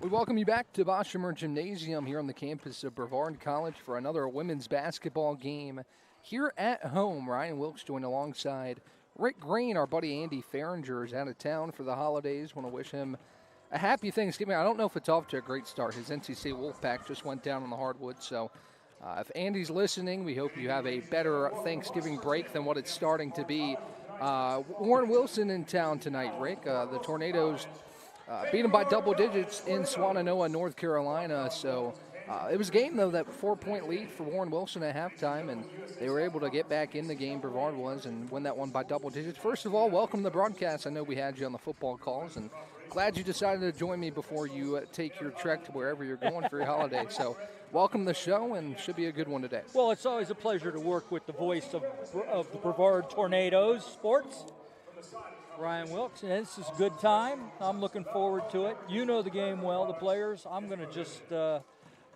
We welcome you back to Boshamer Gymnasium here on the campus of Brevard College for another women's basketball game here at home. Ryan Wilkes joined alongside Rick Green. Our buddy Andy Farringer is out of town for the holidays. Want to wish him a happy Thanksgiving. I don't know if it's off to a great start. His NCC Wolfpack just went down on the hardwood, so if Andy's listening, we hope you have a better Thanksgiving break than what it's starting to be. Warren Wilson in town tonight, Rick. The Tornadoes beat them by double digits in Swannanoa, North Carolina. So it was a game, though, that 4-point lead for Warren Wilson at halftime, and they were able to get back in the game, Brevard was, and win that one by double digits. First of all, welcome to the broadcast. I know we had you on the football calls, and glad you decided to join me before you take your trek to wherever you're going for your holiday. So welcome to the show, and should be a good one today. Well, it's always a pleasure to work with the voice of the Brevard Tornadoes Sports, Ryan Wilkes, and this is a good time. I'm looking forward to it. You know the game well, the players. I'm going to just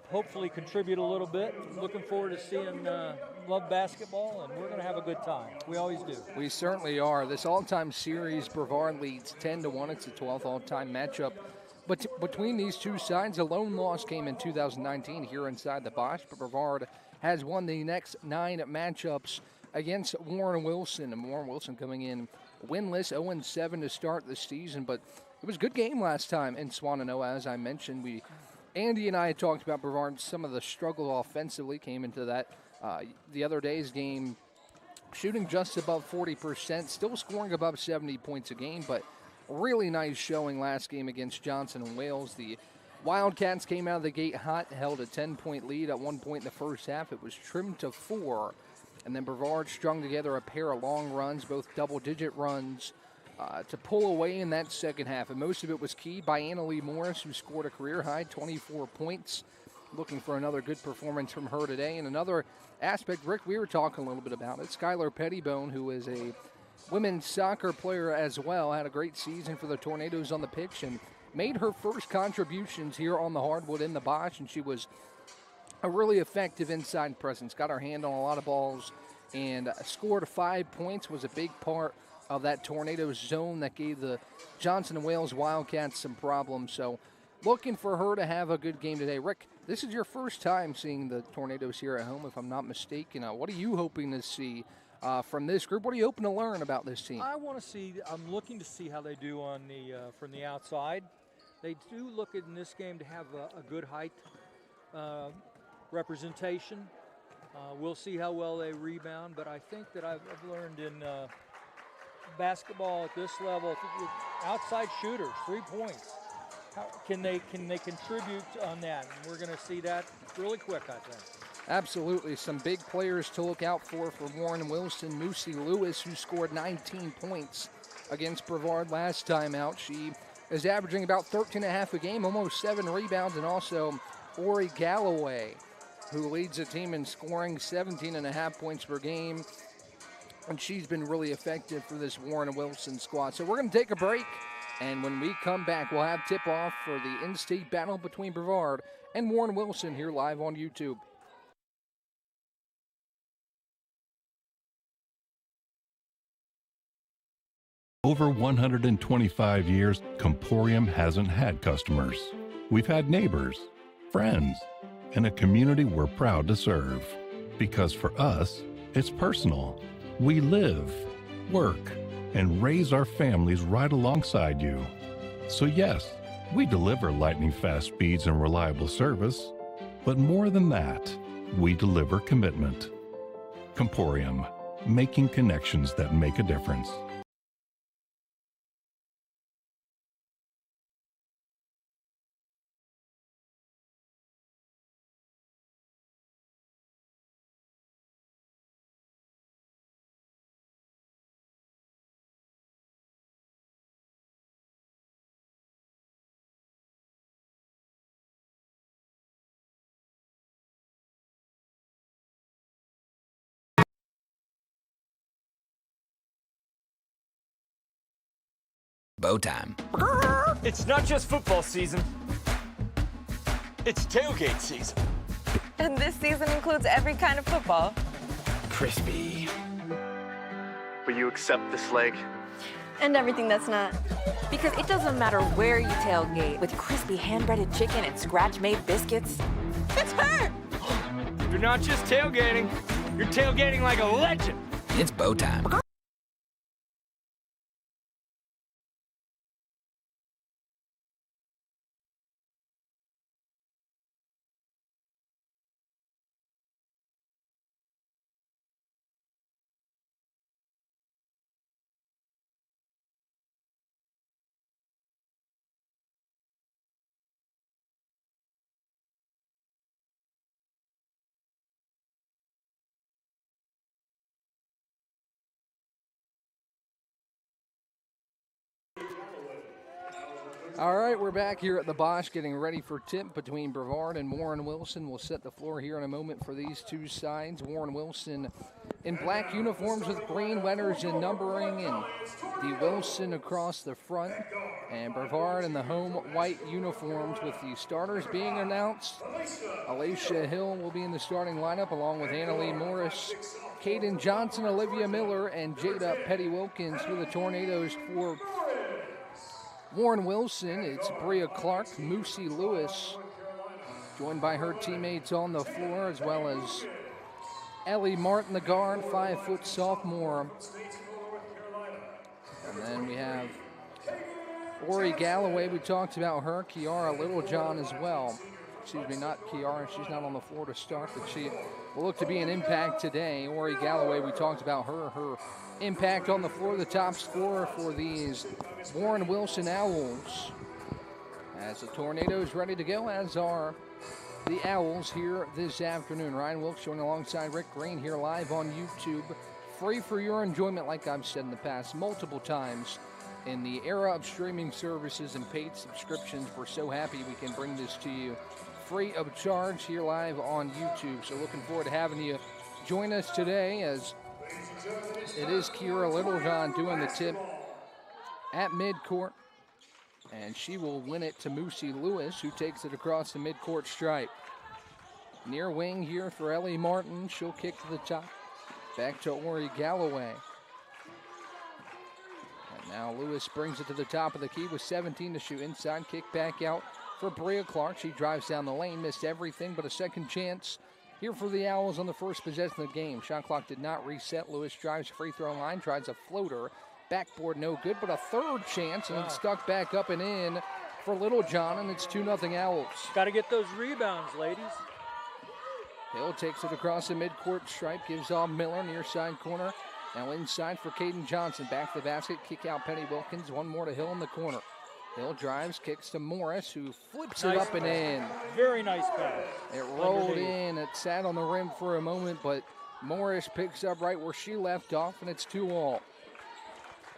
hopefully contribute a little bit. Looking forward to seeing love basketball, and we're going to have a good time. We always do. We certainly are. This all-time series, Brevard leads 10-1. It's the 12th all-time matchup. But between these two sides, a lone loss came in 2019 here inside the Bosch, but Brevard has won the next 9 matchups against Warren Wilson, and Warren Wilson coming in winless, 0-7 to start the season, but it was a good game last time in Swannanoa, as I mentioned. Andy and I had talked about Brevard. Some of the struggle offensively came into that. The other day's game, shooting just above 40%, still scoring above 70 points a game, but really nice showing last game against Johnson and Wales. The Wildcats came out of the gate hot, held a 10-point lead at one point in the first half. It was trimmed to 4. And then Brevard strung together a pair of long runs, both double-digit runs, to pull away in that second half. And most of it was keyed by Anna Lee Morris, who scored a career-high 24 points. Looking for another good performance from her today. And another aspect, Rick, we were talking a little bit about it. Skylar Pettibone, who is a women's soccer player as well, had a great season for the Tornadoes on the pitch and made her first contributions here on the hardwood in the Bosch, and she was a really effective inside presence. Got her hand on a lot of balls and scored 5 points, was a big part of that Tornadoes zone that gave the Johnson & Wales Wildcats some problems. So looking for her to have a good game today. Rick, this is your first time seeing the Tornadoes here at home, if I'm not mistaken. What are you hoping to see from this group? What are you hoping to learn about this team? I'm looking to see how they do on from the outside. They do look in this game to have a good height representation. We'll see how well they rebound, but I think that I've learned in basketball at this level, outside shooters, 3 points. How can they contribute on that? And we're going to see that really quick, I think. Absolutely. Some big players to look out for Warren Wilson. Moosey Lewis, who scored 19 points against Brevard last time out. She is averaging about 13.5 a game, almost 7 rebounds, and also Ori Galloway, who leads the team in scoring 17.5 points per game. And she's been really effective for this Warren Wilson squad. So we're going to take a break, and when we come back, we'll have tip-off for the in-state battle between Brevard and Warren Wilson here live on YouTube. Over 125 years, Comporium hasn't had customers. We've had neighbors, friends, and a community we're proud to serve. Because for us, it's personal. We live, work, and raise our families right alongside you. So yes, we deliver lightning-fast speeds and reliable service, but more than that, we deliver commitment. Comporium, making connections that make a difference. Bow time. It's not just football season. It's tailgate season. And this season includes every kind of football. Crispy. Will you accept this leg? And everything that's not. Because it doesn't matter where you tailgate, with crispy hand-breaded chicken and scratch-made biscuits. It's her! You're not just tailgating, you're tailgating like a legend. It's bow time. All right, we're back here at the Bosch getting ready for tip between Brevard and Warren Wilson. We'll set the floor here in a moment for these two sides. Warren Wilson in black uniforms with green letters and numbering, and the Wilson across the front. And Brevard in the home white uniforms with the starters being announced. Alicia Hill will be in the starting lineup along with Annalee Morris, Kaden Johnson, Olivia Miller, and Jada Petty Wilkins for the Tornadoes. For Warren Wilson, it's Bria Clark, Moosey Lewis, joined by her teammates on the floor, as well as Ellie Martin, the guard, 5-foot sophomore. And then we have Ori Galloway, we talked about her, Kiara Littlejohn as well. Excuse me, not Kiara, she's not on the floor to start, but she will look to be an impact today. Ori Galloway, we talked about her impact on the floor, the top scorer for these Warren Wilson Owls. As the Tornadoes ready to go, as are the Owls here this afternoon. Ryan Wilkes joining alongside Rick Green here live on YouTube. Free for your enjoyment, like I've said in the past multiple times. In the era of streaming services and paid subscriptions, we're so happy we can bring this to you free of charge here live on YouTube. So looking forward to having you join us today, as it is Kiara Littlejohn doing the tip at midcourt. And she will win it to Moosey Lewis, who takes it across the midcourt stripe. Near wing here for Ellie Martin. She'll kick to the top. Back to Ori Galloway. And now Lewis brings it to the top of the key with 17 to shoot. Inside kick back out for Bria Clark. She drives down the lane, missed everything but a second chance here for the Owls on the first possession of the game. Shot clock did not reset. Lewis drives free throw line, tries a floater. Backboard no good, but a third chance, and it's stuck back up and in for Littlejohn, and it's 2-0 Owls. Got to get those rebounds, ladies. Hill takes it across the midcourt stripe, gives off Miller, near side corner. Now inside for Kaden Johnson. Back to the basket, kick out Penny Wilkins. One more to Hill in the corner. Hill drives, kicks to Morris, who flips it up and in. Very nice pass. It rolled in. It sat on the rim for a moment, but Morris picks up right where she left off, and it's 2-all.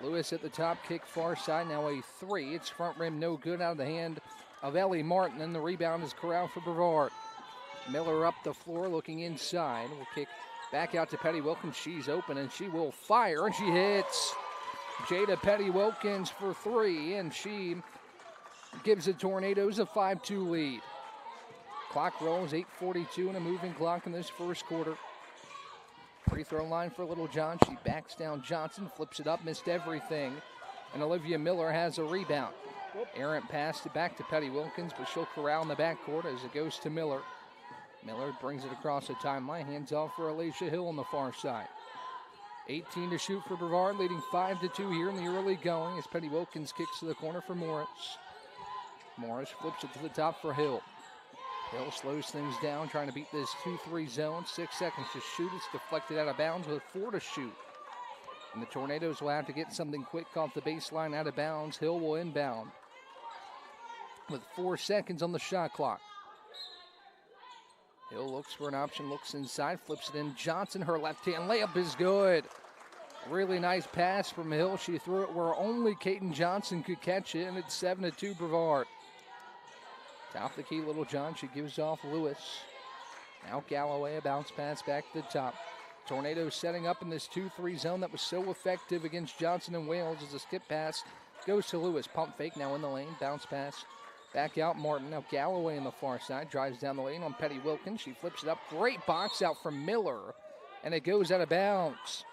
Lewis at the top, kick far side, now a three. It's front rim, no good, out of the hand of Ellie Martin, and the rebound is corralled for Brevard. Miller up the floor, looking inside. Will kick back out to Petty Wilkins. She's open, and she will fire, and she hits. Jada Petty Wilkins for three, and she gives the Tornadoes a 5-2 lead. Clock rolls, 8:42 and a moving clock in this first quarter. Free throw line for Littlejohn. She backs down Johnson, flips it up, missed everything. And Olivia Miller has a rebound. Errant pass back to Petty Wilkins, but she'll corral in the backcourt as it goes to Miller. Miller brings it across the timeline, hands off for Alicia Hill on the far side. 18 to shoot for Brevard, leading 5-2 here in the early going as Petty Wilkins kicks to the corner for Morris. Morris flips it to the top for Hill. Hill slows things down, trying to beat this 2-3 zone. 6 seconds to shoot. It's deflected out of bounds with 4 to shoot. And the Tornadoes will have to get something quick off the baseline out of bounds. Hill will inbound with 4 seconds on the shot clock. Hill looks for an option, looks inside, flips it in. Johnson, her left-hand layup is good. Really nice pass from Hill. She threw it where only Kaden Johnson could catch it, and it's 7-2 Brevard. Top of the key, Littlejohn. She gives off Lewis. Now Galloway, a bounce pass back to the top. Tornadoes setting up in this 2-3 zone that was so effective against Johnson and Wales as a skip pass goes to Lewis. Pump fake now in the lane. Bounce pass back out Martin. Now Galloway on the far side. Drives down the lane on Petty Wilkins. She flips it up. Great box out from Miller. And it goes out of bounds.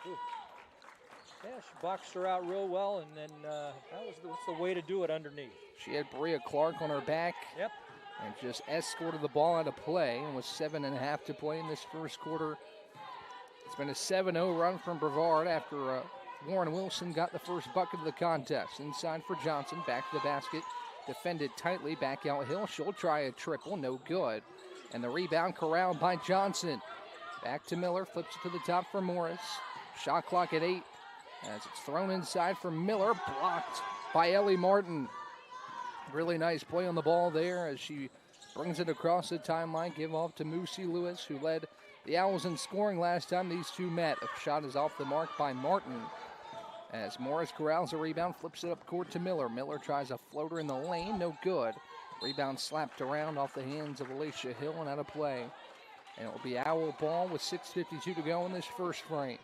Yeah, she boxed her out real well, and then that's the way to do it underneath. She had Bria Clark on her back. Yep. And just escorted the ball out of play, and with 7.5 to play in this first quarter. It's been a 7-0 run from Brevard after Warren Wilson got the first bucket of the contest. Inside for Johnson, back to the basket, defended tightly, back out Hill. She'll try a triple, no good. And the rebound corralled by Johnson. Back to Miller, flips it to the top for Morris. Shot clock at 8 as it's thrown inside for Miller, blocked by Ellie Martin. Really nice play on the ball there as she brings it across the timeline. Give off to Moosey Lewis, who led the Owls in scoring last time these two met. A shot is off the mark by Martin. As Morris corrals a rebound, flips it up court to Miller. Miller tries a floater in the lane, no good. Rebound slapped around off the hands of Alicia Hill and out of play. And it will be Owl ball with 6:52 to go in this first frame.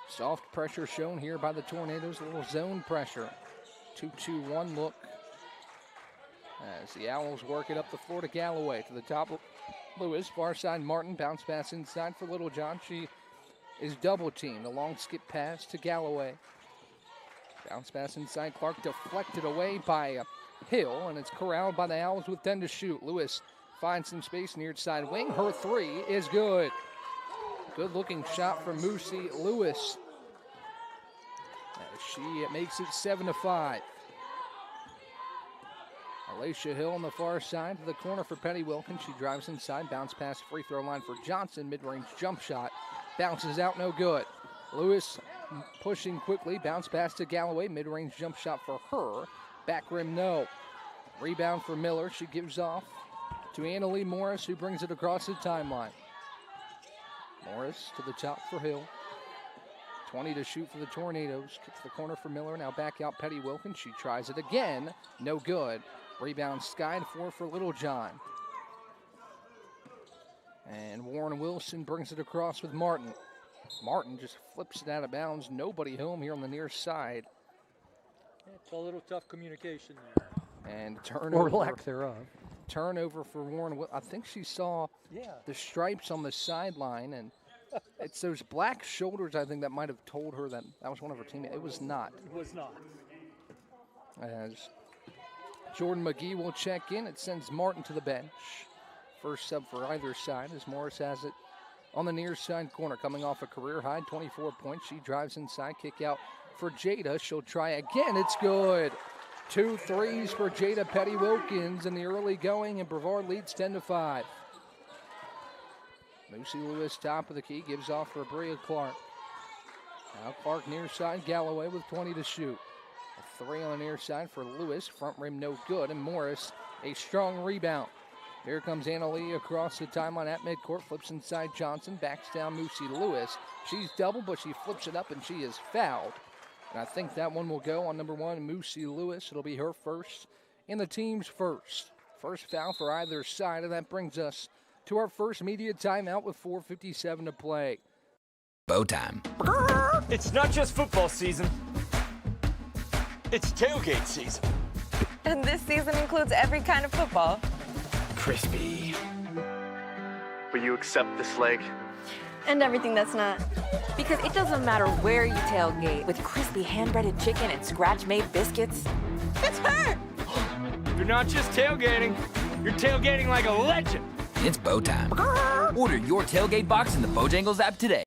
Soft pressure shown here by the Tornadoes, a little zone pressure. 2-2-1 look as the Owls work it up the floor to Galloway. To the top of Lewis, far side Martin, bounce pass inside for Littlejohn. She is double teamed. A long skip pass to Galloway. Bounce pass inside, Clark deflected away by Hill, and it's corralled by the Owls with 10 to shoot. Lewis finds some space near side wing. Her three is good. Good looking shot from Moosey Lewis. As she makes it 7-5. Alicia Hill on the far side to the corner for Petty Wilkins. She drives inside, bounce pass free throw line for Johnson. Mid-range jump shot. Bounces out, no good. Lewis pushing quickly, bounce pass to Galloway. Mid-range jump shot for her. Back rim, no. Rebound for Miller. She gives off to Annalie Morris, who brings it across the timeline. Morris to the top for Hill. 20 to shoot for the Tornadoes. Kicks the corner for Miller. Now back out Petty Wilkins. She tries it again. No good. Rebound skied for Littlejohn. And Warren Wilson brings it across with Martin. Martin just flips it out of bounds. Nobody home here on the near side. It's a little tough communication there. And turnover. Or lack thereof. Turnover for Warren. I think she saw the stripes on the sideline, and it's those black shoulders, I think, that might have told her that was one of her teammates. It was not. It was not. As Jordan McGee will check in, it sends Martin to the bench. First sub for either side as Morris has it on the near side corner, coming off a career high, 24 points. She drives inside, kick out for Jada. She'll try again. It's good. 2 threes for Jada Petty Wilkins in the early going, and Brevard leads 10-5. Moosey Lewis, top of the key, gives off for Bria Clark. Now Clark near side, Galloway with 20 to shoot. A 3 on the near side for Lewis, front rim no good, and Morris a strong rebound. Here comes Annalie across the timeline at midcourt, flips inside Johnson, backs down Moosey Lewis. She's double, but she flips it up and she is fouled. And I think that one will go on number 1, Moosey Lewis. It'll be her first and the team's first. First foul for either side, and that brings us to our first media timeout with 4:57 to play. Bow time. It's not just football season. It's tailgate season. And this season includes every kind of football. Crispy. Will you accept this leg? And everything that's not. Because it doesn't matter where you tailgate, with crispy hand-breaded chicken and scratch-made biscuits. It's her! You're not just tailgating. You're tailgating like a legend. It's bow time. Order your tailgate box in the Bojangles app today.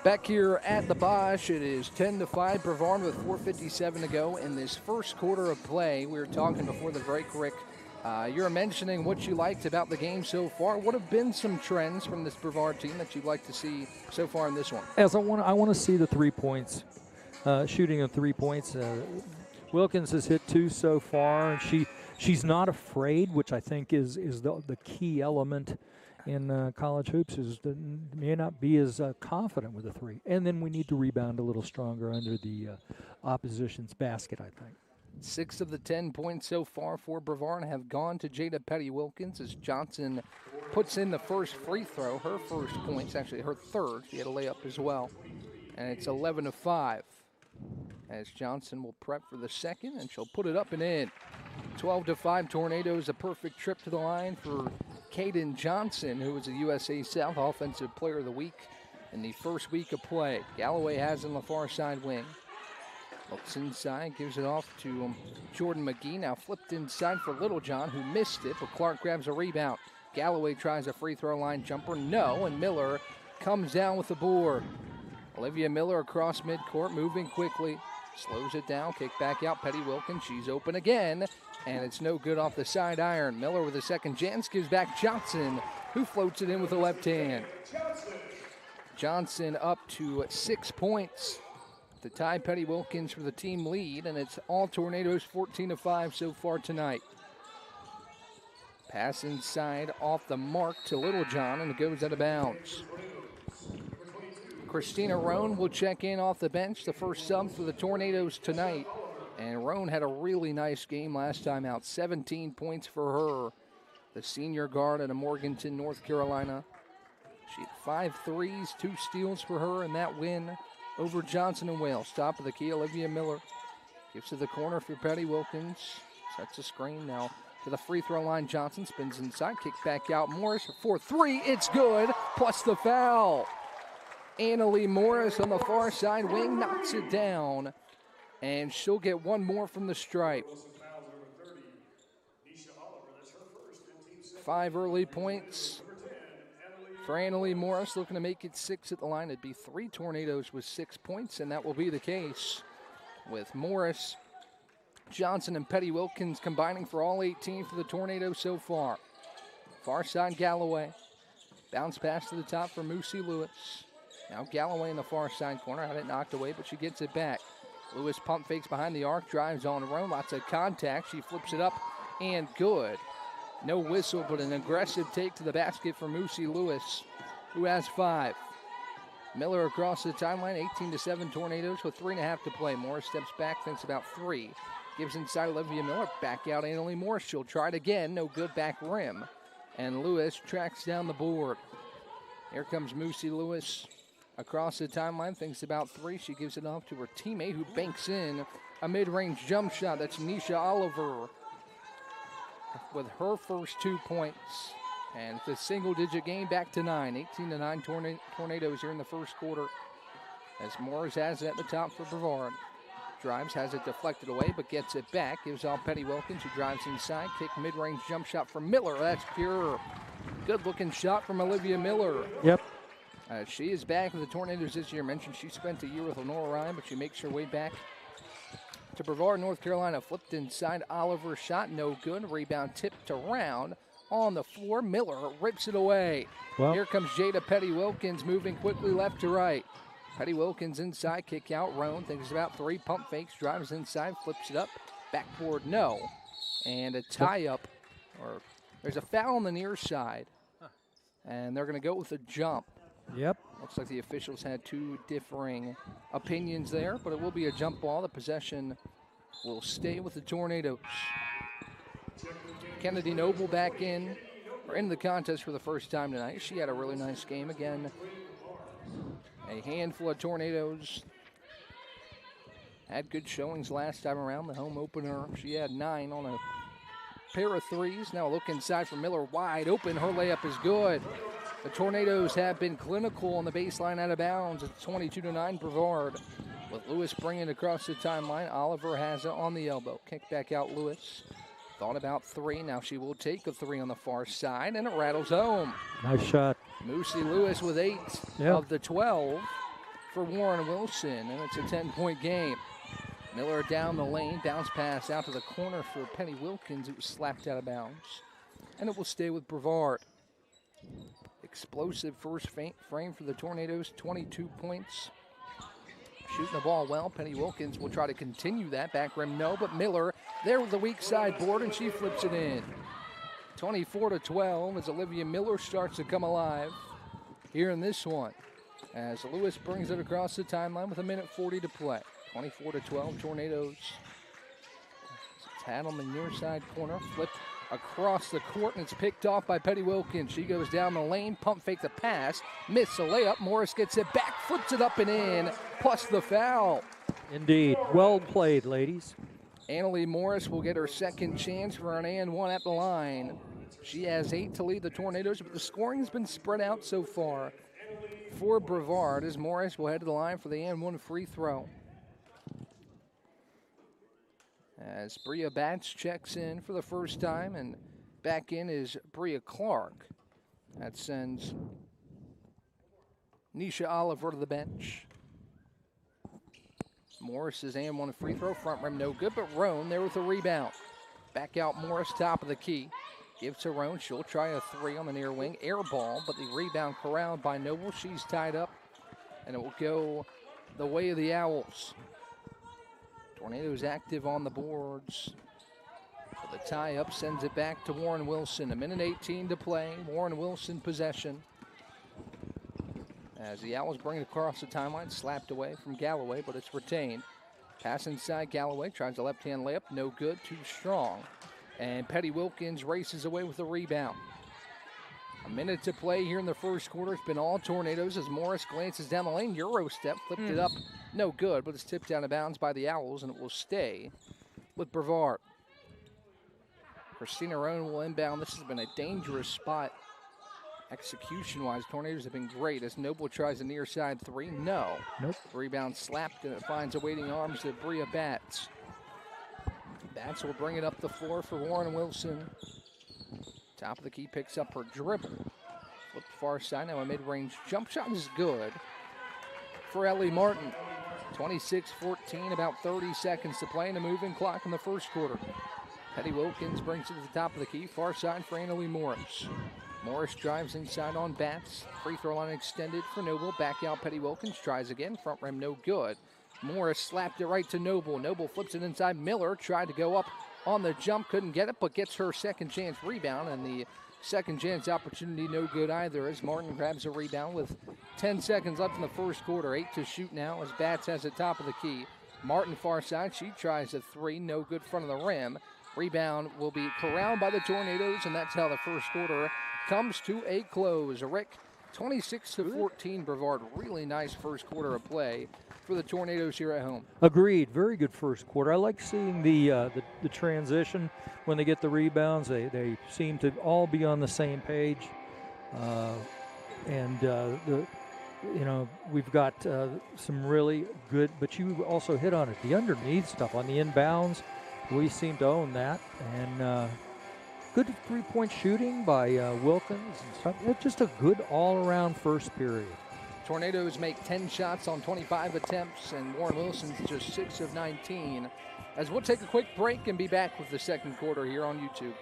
Back here at the Bosch, it is 10-5, Brevard with 4:57 to go in this first quarter of play. We were talking before the break, Rick. You're mentioning what you liked about the game so far. What have been some trends from this Brevard team that you'd like to see so far in this one? As I want to see the 3 points, shooting of 3 points. Wilkins has hit 2 so far, and she's not afraid, which I think is the key element in college hoops, is that may not be as confident with a 3. And then we need to rebound a little stronger under the opposition's basket, I think. 6 of the 10 points so far for Brevard have gone to Jada Petty-Wilkins as Johnson puts in the first free throw. Her first points, actually her third. She had a layup as well. And it's 11-5 as Johnson will prep for the second, and she'll put it up and in. 12-5 Tornadoes, a perfect trip to the line for Kaden Johnson, who was a USA South Offensive Player of the Week in the first week of play. Galloway has it on the far side wing. Looks inside, gives it off to Jordan McGee. Now flipped inside for Littlejohn, who missed it, but Clark grabs a rebound. Galloway tries a free throw line jumper, no, and Miller comes down with the board. Olivia Miller across midcourt, moving quickly. Slows it down, kick back out, Petty-Wilkins, she's open again, and it's no good off the side iron. Miller with a second chance, gives back Johnson, who floats it in with the left hand. Johnson up to 6 points to tie Petty-Wilkins for the team lead, and it's all Tornadoes 14-5 so far tonight. Pass inside off the mark to Littlejohn, and it goes out of bounds. Christina Roan will check in off the bench, the first sub for the Tornadoes tonight. And Roan had a really nice game last time out, 17 points for her. The senior guard out of Morganton, North Carolina. She had 5 threes, 2 steals for her in that win over Johnson and Wales. Top of the key, Olivia Miller gives to the corner for Petty-Wilkins. Sets a screen now to the free throw line. Johnson spins inside, kick back out. Morris for 3, it's good, plus the foul. Annalie Morris on the far side wing knocks it down, and she'll get one more from the stripe. 5 early points for Annalie Morris, looking to make it 6 at the line. It'd be 3 Tornadoes with 6 points, and that will be the case with Morris, Johnson, and Petty-Wilkins combining for all 18 for the Tornadoes so far. Far side Galloway. Bounce pass to the top for Moosey Lewis. Now Galloway in the far side corner, had it knocked away, but she gets it back. Lewis pump fakes behind the arc, drives on her own, lots of contact. She flips it up, and good. No whistle, but an aggressive take to the basket for Moosey Lewis, who has 5. Miller across the timeline, 18-7 Tornadoes with 3.5 to play. Morris steps back, thinks about 3. Gives inside Olivia Miller, back out Annalie Morris. She'll try it again, no good, back rim. And Lewis tracks down the board. Here comes Moosey Lewis. Across the timeline, thinks about 3. She gives it off to her teammate, who banks in a mid-range jump shot. That's Nisha Oliver with her first 2 points. And it's a single-digit game, back to 9. 18-9 Tornadoes here in the first quarter. As Morris has it at the top for Brevard. Drives, has it deflected away, but gets it back. Gives off Petty-Wilkins, who drives inside. Kick, mid-range jump shot from Miller. That's pure. Good-looking shot from Olivia Miller. Yep. She is back with the Tornadoes this year. Mentioned she spent a year with Lenora Ryan, but she makes her way back to Brevard, North Carolina. Flipped inside, Oliver shot, no good. Rebound tipped around on the floor. Miller rips it away. Well, here comes Jada Petty-Wilkins moving quickly left to right. Petty-Wilkins inside, kick out. Roan thinks about 3, pump fakes, drives inside, flips it up. Backboard, no. And a tie-up, or there's a foul on the near side. And they're going to go with a jump. Yep. Looks like the officials had 2 differing opinions there, but it will be a jump ball. The possession will stay with the Tornadoes. Kennedy Noble back in the contest for the first time tonight. She had a really nice game again. A handful of Tornadoes had good showings last time around, the home opener. She had 9 on a pair of 3s. Now a look inside for Miller, wide open. Her layup is good. The Tornadoes have been clinical on the baseline out of bounds. It's 22-9 Brevard. With Lewis bringing it across the timeline, Oliver has it on the elbow. Kick back out Lewis. Thought about 3. Now she will take a 3 on the far side, and it rattles home. Nice shot. Moosey Lewis with 8 of the 12 for Warren Wilson, and it's a 10-point game. Miller down the lane, bounce pass out to the corner for Petty-Wilkins. It was slapped out of bounds, and it will stay with Brevard. Explosive first frame for the Tornadoes, 22 points. Shooting the ball well. Petty-Wilkins will try to continue that. Back rim, no, but Miller there with the weak side board, and she flips it in. 24-12 as Olivia Miller starts to come alive here in this one. As Lewis brings it across the timeline with 1:40 to play. 24-12, Tornadoes Had on the near side corner, flipped across the court, and it's picked off by Petty Wilkins. She goes down the lane, pump fake the pass, miss a layup. Morris gets it back, flips it up and in, plus the foul. Indeed. Well played, ladies. Annalie Morris will get her second chance for an and one at the line. She has 8 to lead the Tornadoes, but the scoring has been spread out so far for Brevard as Morris will head to the line for the and one free throw. As Bria Batts checks in for the first time, and back in is Bria Clark. That sends Nisha Oliver to the bench. Morris's and one free throw, front rim no good, but Roan there with a rebound. Back out Morris, top of the key. Gives to Roan, she'll try a three on the near wing, air ball, but the rebound corralled by Noble. She's tied up, and it will go the way of the Owls. Tornadoes active on the boards. So the tie-up sends it back to Warren Wilson. 1:18 to play. Warren Wilson possession. As the Owls bring it across the timeline, slapped away from Galloway, but it's retained. Pass inside Galloway, tries a left-hand layup, no good, too strong. And Petty Wilkins races away with the rebound. A minute to play here in the first quarter. It's been all Tornadoes as Morris glances down the lane. Euro step, flipped it up. No good, but it's tipped out of bounds by the Owls, and it will stay with Brevard. Christina Roan will inbound. This has been a dangerous spot execution-wise. Tornadoes have been great as Noble tries a near side three. No. Nope. Rebound slapped, and it finds awaiting arms of Bria Batts. Batts will bring it up the floor for Warren Wilson. Top of the key, picks up her dribble. Flipped far side, now a mid-range jump shot is good for Ellie Martin. 26-14, about 30 seconds to play in the moving clock in the first quarter. Petty Wilkins brings it to the top of the key, far side for Annalie Morris. Morris drives inside on Batts. Free throw line extended for Noble. Back out Petty Wilkins, tries again, front rim no good. Morris slapped it right to Noble. Noble flips it inside. Miller tried to go up on the jump, couldn't get it, but gets her second chance rebound, and the second chance opportunity no good either as Martin grabs a rebound with 10 seconds left in the first quarter. 8 to shoot now as Batts has the top of the key. Martin far side, she tries a three, no good front of the rim. Rebound will be corralled by the Tornadoes, and that's how the first quarter comes to a close. Rick, 26-14 Brevard. Really nice first quarter of play for the Tornadoes here at home. Agreed. Very good first quarter. I like seeing the transition when they get the rebounds. They seem to all be on the same page, we've got some really good. But you also hit on it. The underneath stuff on the inbounds, we seem to own that, and good three-point shooting by Wilkins and stuff. It's just a good all-around first period. Tornadoes make 10 shots on 25 attempts, and Warren Wilson's just 6 of 19. As we'll take a quick break and be back with the second quarter here on YouTube.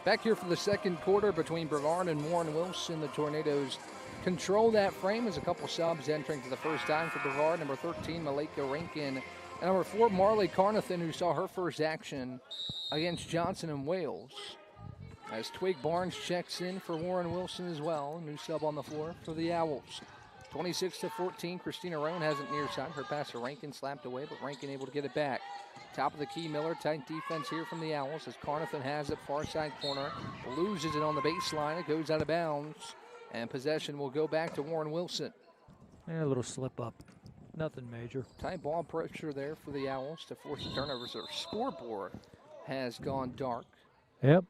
Back here for the second quarter between Brevard and Warren Wilson. The Tornadoes control that frame as a couple subs entering for the first time for Brevard. Number 13, Malika Rankin. And number 4, Marley Carnathan, who saw her first action against Johnson and Wales. As Twig Barnes checks in for Warren Wilson as well. New sub on the floor for the Owls. 26-14, Christina Roan hasn't near side. Her pass to Rankin slapped away, but Rankin able to get it back. Top of the key, Miller, tight defense here from the Owls as Carnathan has it, far side corner, loses it on the baseline, it goes out of bounds, and possession will go back to Warren Wilson. A little slip up, nothing major. Tight ball pressure there for the Owls to force the turnovers. Their scoreboard has gone dark. Yep.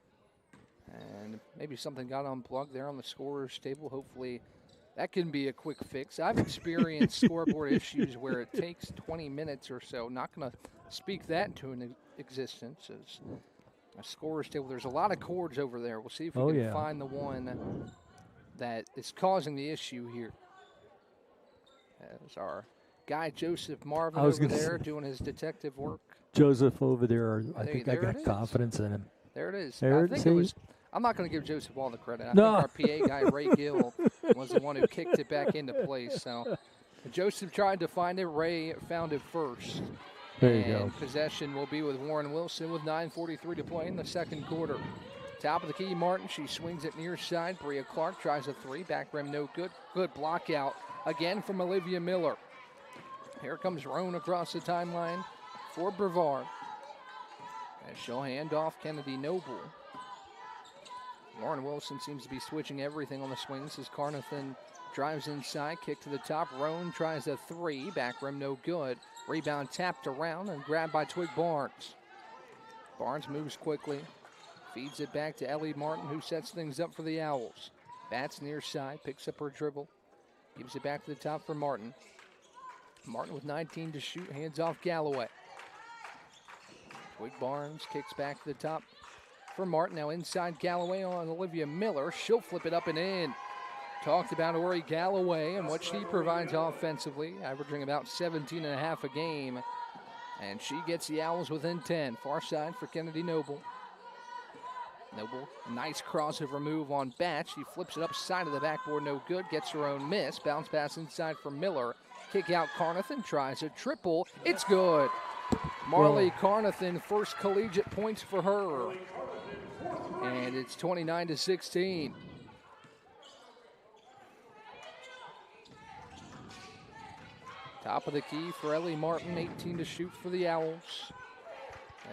And maybe something got unplugged there on the scorer's table. Hopefully that can be a quick fix. I've experienced scoreboard issues where it takes 20 minutes or so. Not going to speak that into an existence as a scorer's table. There's a lot of cords over there. We'll see if we can find the one that is causing the issue here. As our guy Joseph Marvin over there doing his detective work. Joseph over there, I think I got confidence in him. There it is. I'm not going to give Joseph all the credit. I No. think our PA guy, Ray Gill, was the one who kicked it back into place. So Joseph tried to find it. Ray found it first. There you and go. Possession will be with Warren Wilson with 9:43 to play in the second quarter. Top of the key, Martin. She swings it near side. Bria Clark tries a three. Back rim, no good. Good block out again from Olivia Miller. Here comes Roan across the timeline for Brevard. As she'll hand off Kennedy Noble. Lauren Wilson seems to be switching everything on the swings as Carnathan drives inside. Kick to the top. Roan tries a three. Back rim, no good. Rebound tapped around and grabbed by Twig Barnes. Barnes moves quickly. Feeds it back to Ellie Martin, who sets things up for the Owls. Bats near side. Picks up her dribble. Gives it back to the top for Martin. Martin with 19 to shoot, hands off Galloway. Twig Barnes kicks back to the top for Martin. Now inside Galloway on Olivia Miller. She'll flip it up and in. Talked about Ori Galloway and what she provides offensively, averaging about 17 and a half a game. And she gets the Owls within 10. Far side for Kennedy Noble. Noble, nice crossover move on Batch. She flips it up side of the backboard, no good. Gets her own miss. Bounce pass inside for Miller. Kick out Carnathan, tries a triple. It's good. Marley Carnathan, first collegiate points for her. And it's 29-16. Top of the key for Ellie Martin, 18 to shoot for the Owls.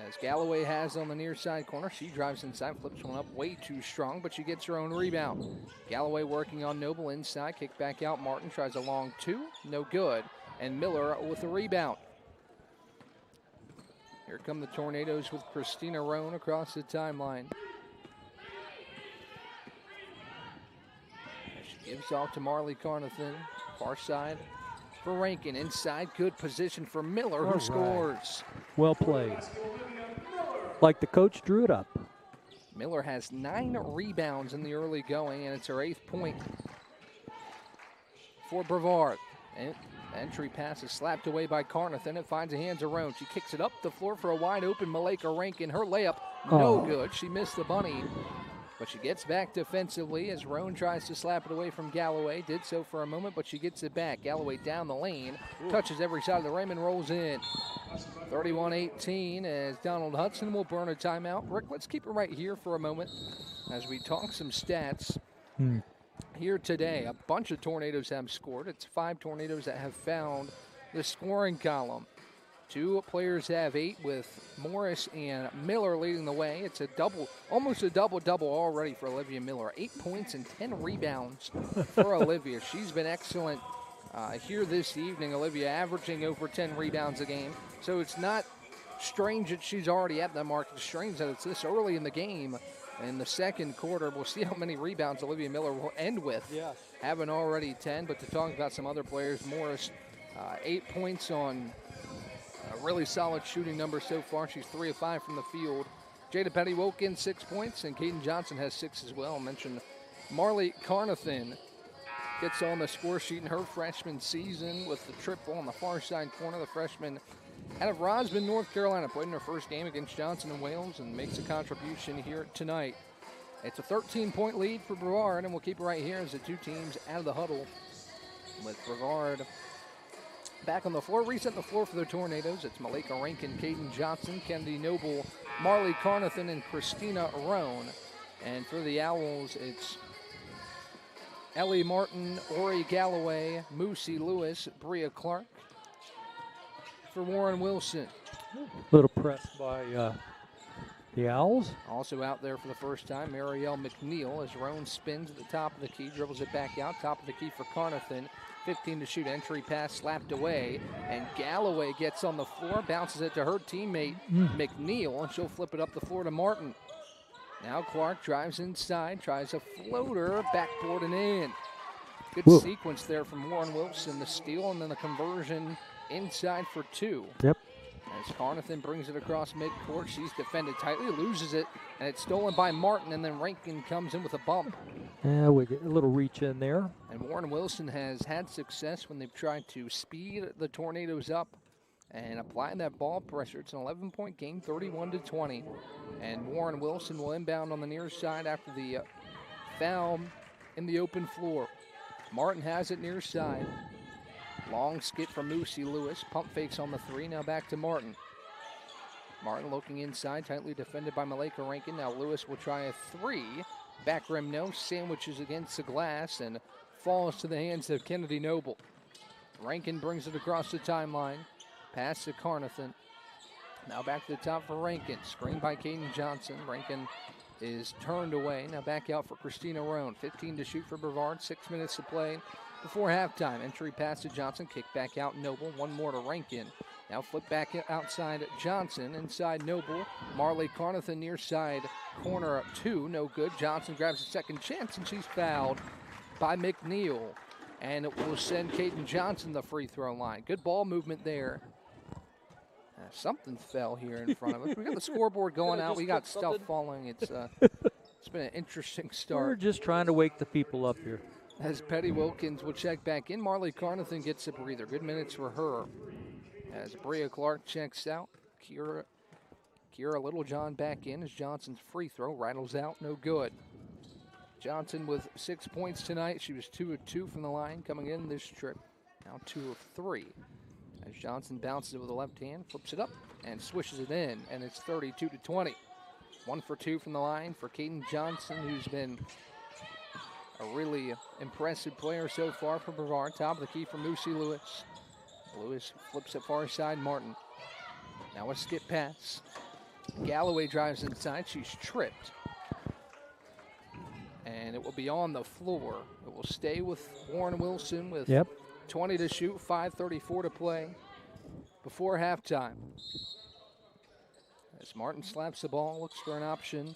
As Galloway has on the near side corner, she drives inside, flips one up way too strong, but she gets her own rebound. Galloway working on Noble inside, kick back out. Martin tries a long two, no good. And Miller with the rebound. Here come the Tornadoes with Christina Roan across the timeline. She gives off to Marley Carnathan, far side for Rankin. Inside, good position for Miller, who scores. Well played. Like the coach drew it up. Miller has 9 rebounds in the early going, and it's her 8th point for Brevard. And entry pass is slapped away by Carnathan. It finds the hands of Roan. She kicks it up the floor for a wide open Malika Rankin. Her layup, no good. She missed the bunny. But she gets back defensively as Roan tries to slap it away from Galloway. Did so for a moment, but she gets it back. Galloway down the lane, touches every side of the rim and rolls in. 31-18 as Donald Hudson will burn a timeout. Rick, let's keep it right here for a moment as we talk some stats. Here today, a bunch of Tornadoes have scored. It's 5 Tornadoes that have found the scoring column. 2 players have 8 with Morris and Miller leading the way. It's a double, almost a double-double already for Olivia Miller. 8 points and 10 rebounds for Olivia. She's been excellent here this evening. Olivia averaging over 10 rebounds a game. So it's not strange that she's already at that mark. It's strange that it's this early in the game. In the second quarter, we'll see how many rebounds Olivia Miller will end with. Yes. Having already 10, but to talk about some other players, Morris, 8 points on a really solid shooting number so far. She's 3 of 5 from the field. Jada Petty woke in 6 points, and Kaden Johnson has 6 as well. I mentioned Marley Carnathan gets on the score sheet in her freshman season with the triple on the far side corner. The freshman out of Rosman, North Carolina, played in her first game against Johnson and Wales and makes a contribution here tonight. It's a 13-point lead for Brevard, and we'll keep it right here as the 2 teams out of the huddle with Brevard back on the floor. Reset the floor for the Tornadoes. It's Malika Rankin, Kaden Johnson, Kennedy Noble, Marley Carnathan, and Christina Roan. And for the Owls, it's Ellie Martin, Ori Galloway, Moosey Lewis, Bria Clark. For Warren Wilson. A little pressed by the Owls. Also out there for the first time, Marielle McNeil as Roan spins at the top of the key, dribbles it back out, top of the key for Carnathan. 15 to shoot, entry pass slapped away, and Galloway gets on the floor, bounces it to her teammate McNeil, and she'll flip it up the floor to Martin. Now Clark drives inside, tries a floater, backboard and in. Good sequence there from Warren Wilson, the steal and then the conversion inside for 2. Yep. As Carnathan brings it across midcourt, she's defended tightly, loses it, and it's stolen by Martin, and then Rankin comes in with a bump. Yeah, we get a little reach in there. And Warren Wilson has had success when they've tried to speed the Tornadoes up and applying that ball pressure. It's an 11-point game, 31-20. And Warren Wilson will inbound on the near side after the foul in the open floor. Martin has it near side. Long skip from Moosey Lewis. Pump fakes on the three. Now back to Martin. Martin looking inside, tightly defended by Malika Rankin. Now Lewis will try a three. Back rim, no. Sandwiches against the glass and falls to the hands of Kennedy Noble. Rankin brings it across the timeline. Pass to Carnathan. Now back to the top for Rankin. Screen by Caden Johnson. Rankin is turned away. Now back out for Christina Roan. 15 to shoot for Brevard. 6 minutes to play before halftime. Entry pass to Johnson. Kick back out Noble. One more to Rankin. Now flip back outside Johnson. Inside Noble. Marley Carnathan near side corner 2. No good. Johnson grabs a second chance and she's fouled by McNeil. And it will send Caden Johnson the free throw line. Good ball movement there. Something fell here in front of us. We got the scoreboard going out. We got stuff falling. It's been an interesting start. We're just trying to wake the people up here. As Petty Wilkins will check back in, Marley Carnathan gets a breather. Good minutes for her. As Bria Clark checks out, Kira Littlejohn back in as Johnson's free throw rattles out, no good. Johnson with 6 points tonight. She was 2 of 2 from the line coming in this trip. Now 2 of 3. As Johnson bounces it with the left hand, flips it up, and swishes it in, and it's 32-20. 1 for 2 from the line for Caden Johnson, who's been a really impressive player so far for Brevard. Top of the key for Moosey Lewis. Lewis flips it far side, Martin. Now a skip pass. Galloway drives inside, she's tripped. And it will be on the floor. It will stay with Warren Wilson with 20 to shoot, 5:34 to play before halftime. As Martin slaps the ball, looks for an option.